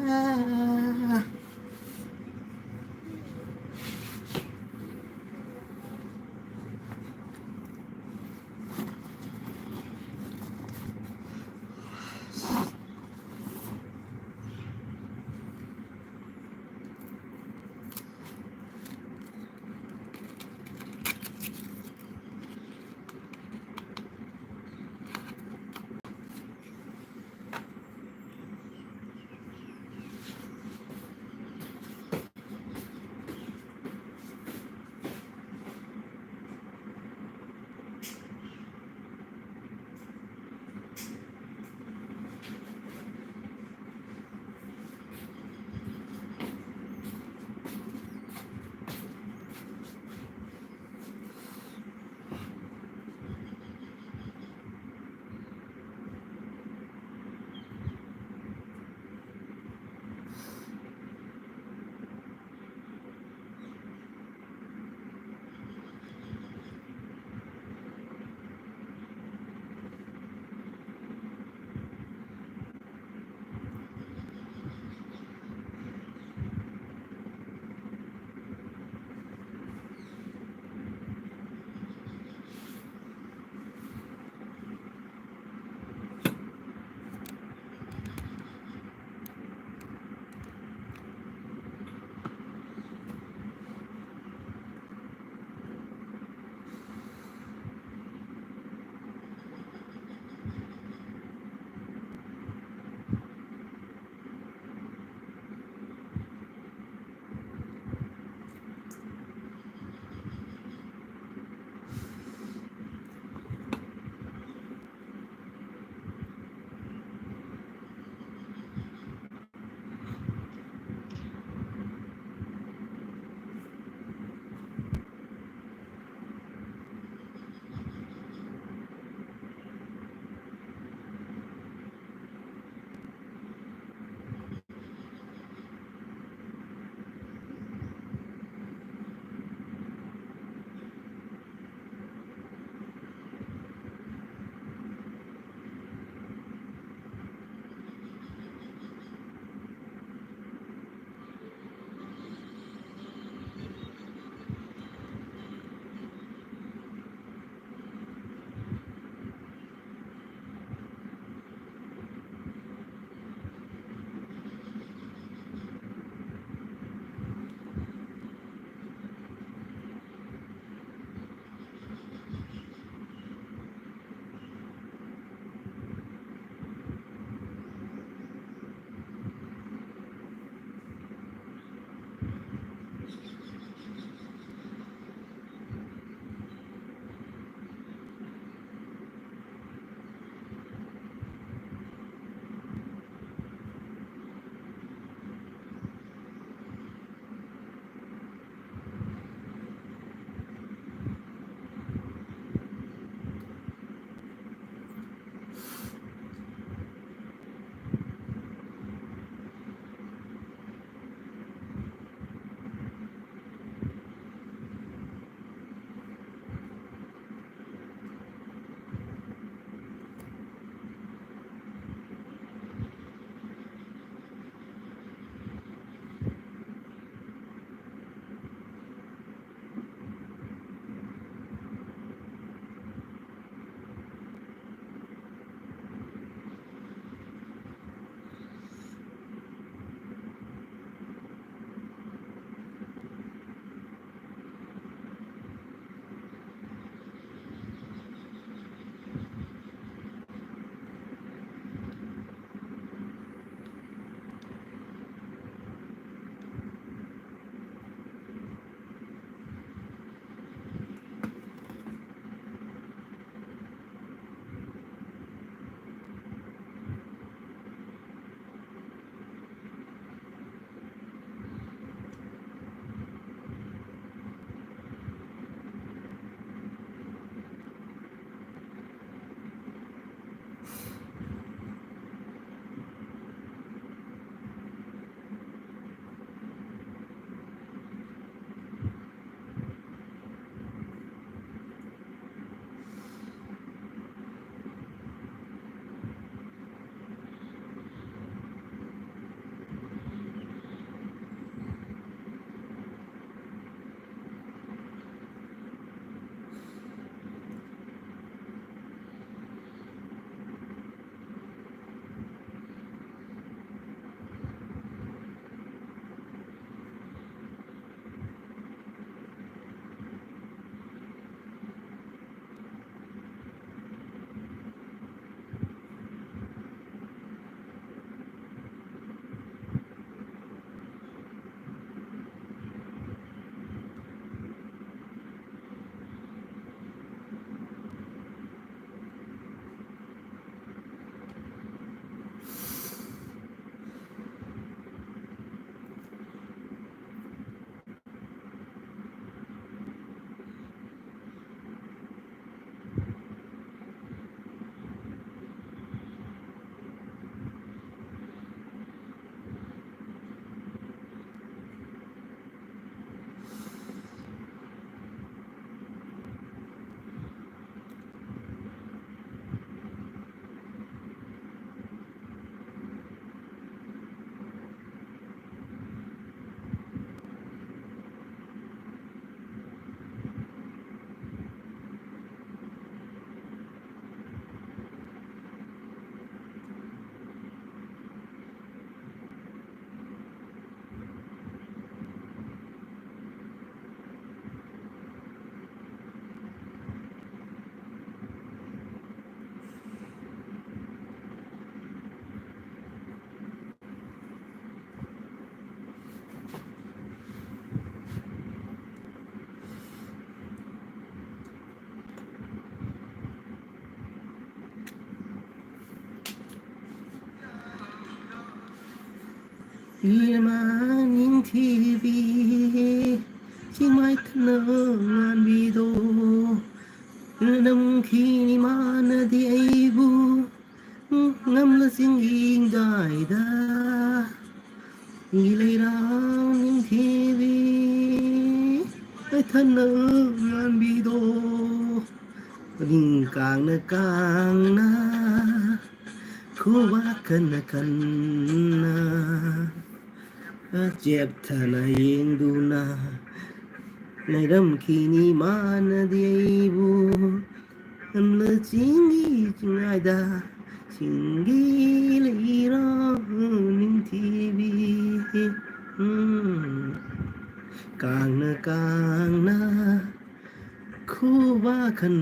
이만 TV 지마이트는 비도 남기니 많아디 아이부 남라 싱잉가이다 이래랑 TV thân 비도 링깡나 kuwakan jet thana induna nairam kini mana diebu amla chingi chingaida chingi lira ning tv kangna kuwakan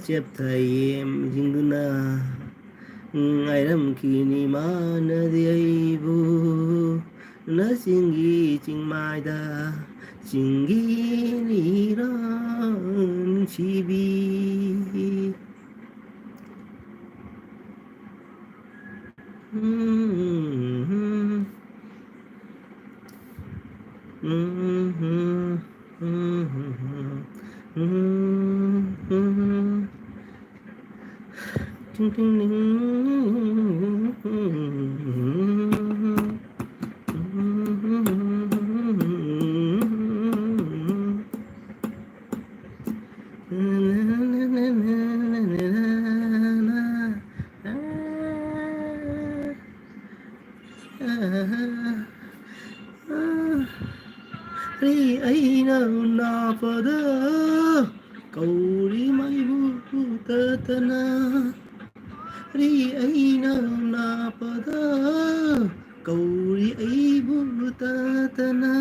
jet thayem jinguna ngairam kini mana diebu na singi ching mai da singi ni ran chi bi ting ting ri ai na pa da cầu ri mai bu ta ta na ri ai na pa da cầu ri ai bu ta ta na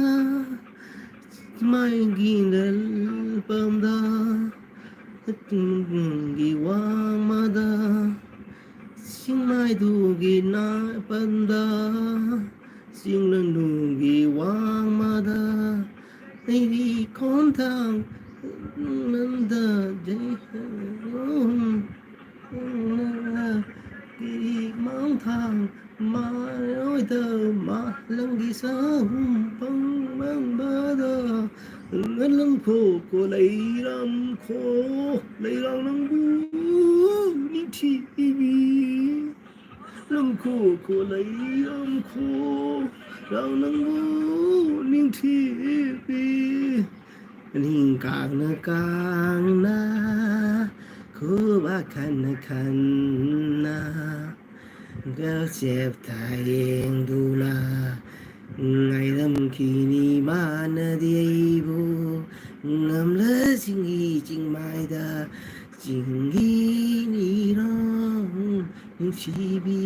mai gindal pam da gi wang ma da sing mai du gi na pan da sing lần du gi wang ma da ai đi con thang nan da dây đi mang thang mà nói tờ mà lăng đi xa băng băng ba da ngân lăng khổ của lấy làm lăng bu đi TV lăng khổ của lấy làm khổ làm lăng bu đi TV ninh càng na kubakan na gasep tayeng dula ngairam kini mana diaibu ngamla singi ching mai da chingi ni rong chibi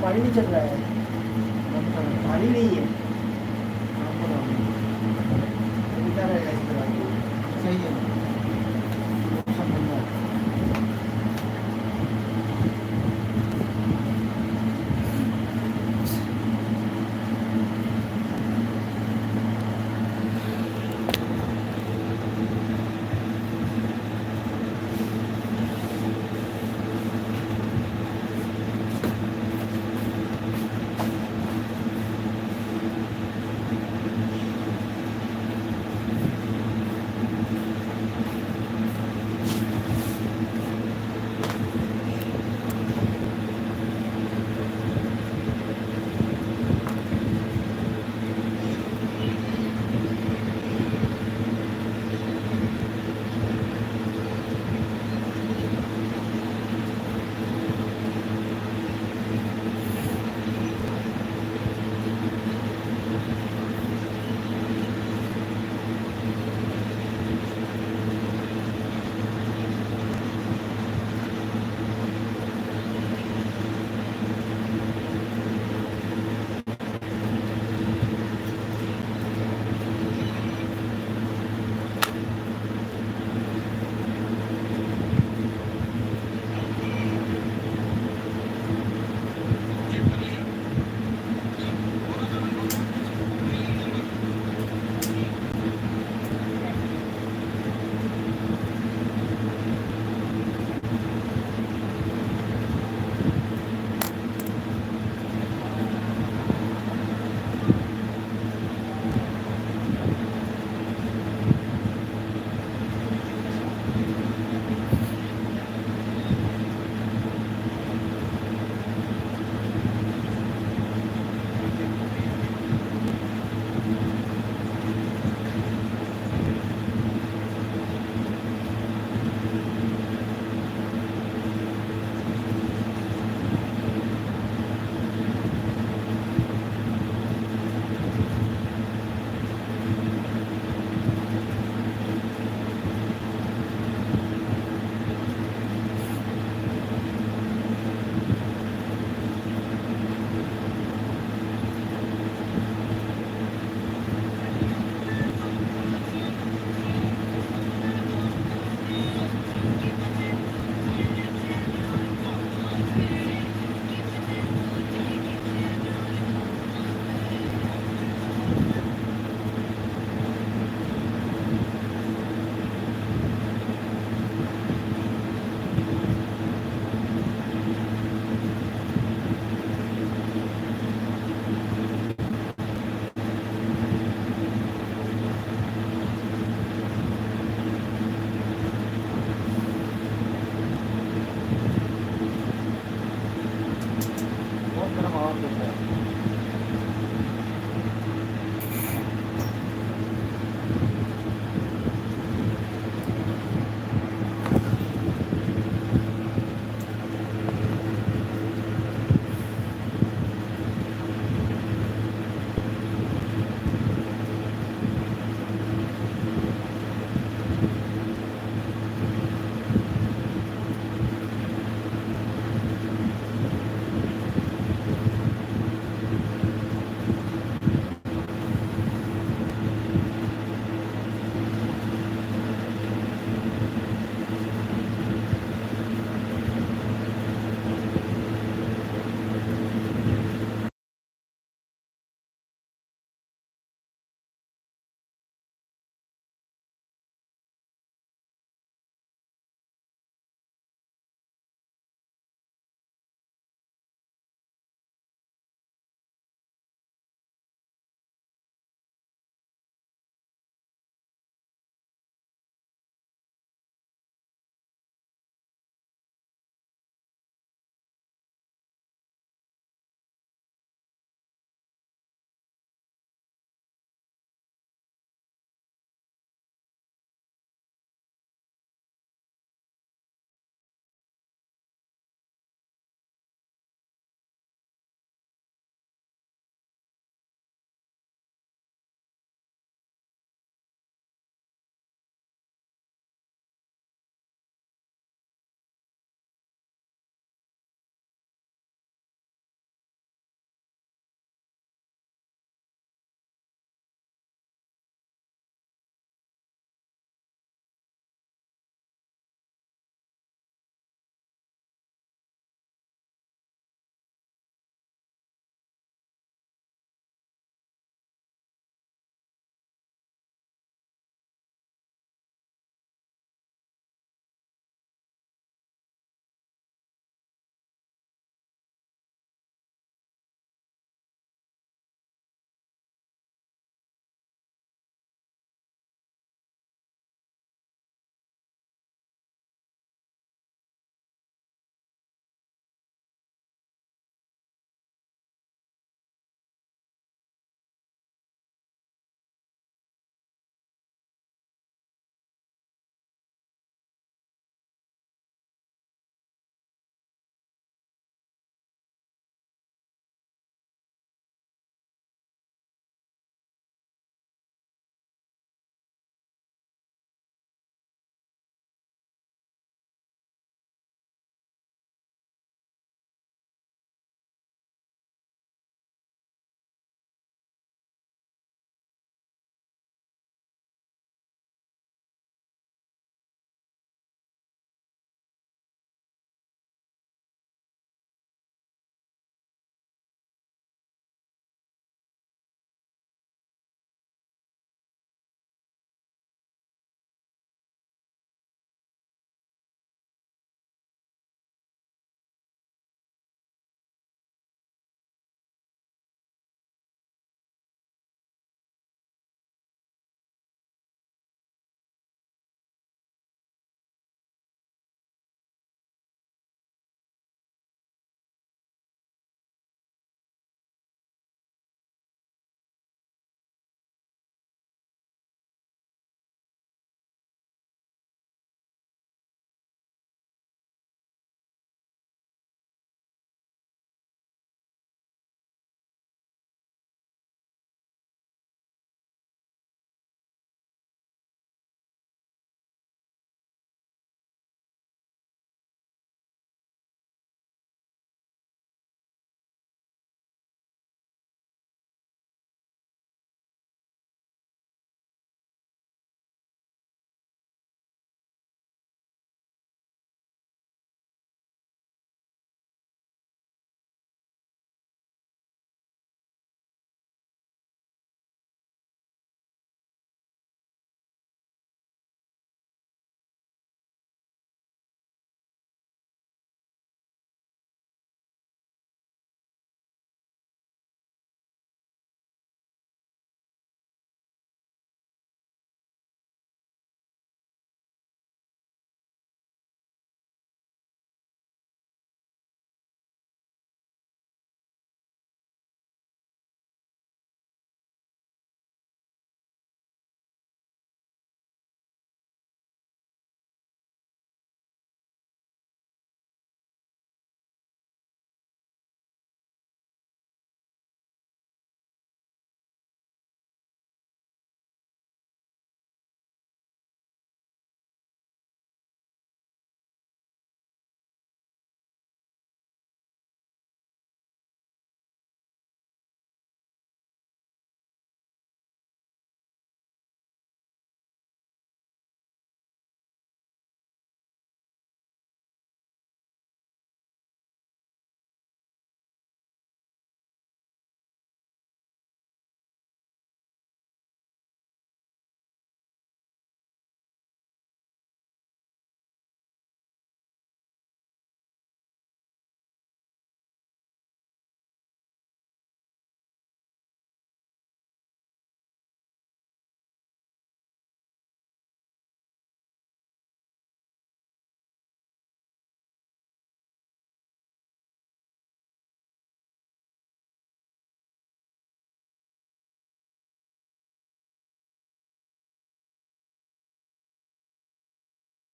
पानी नहीं चल रहा है, पानी नहीं है, तो क्या रहेगा इस तरह की? सही है सब बंदा है। बहुत गर्म हवा देता है।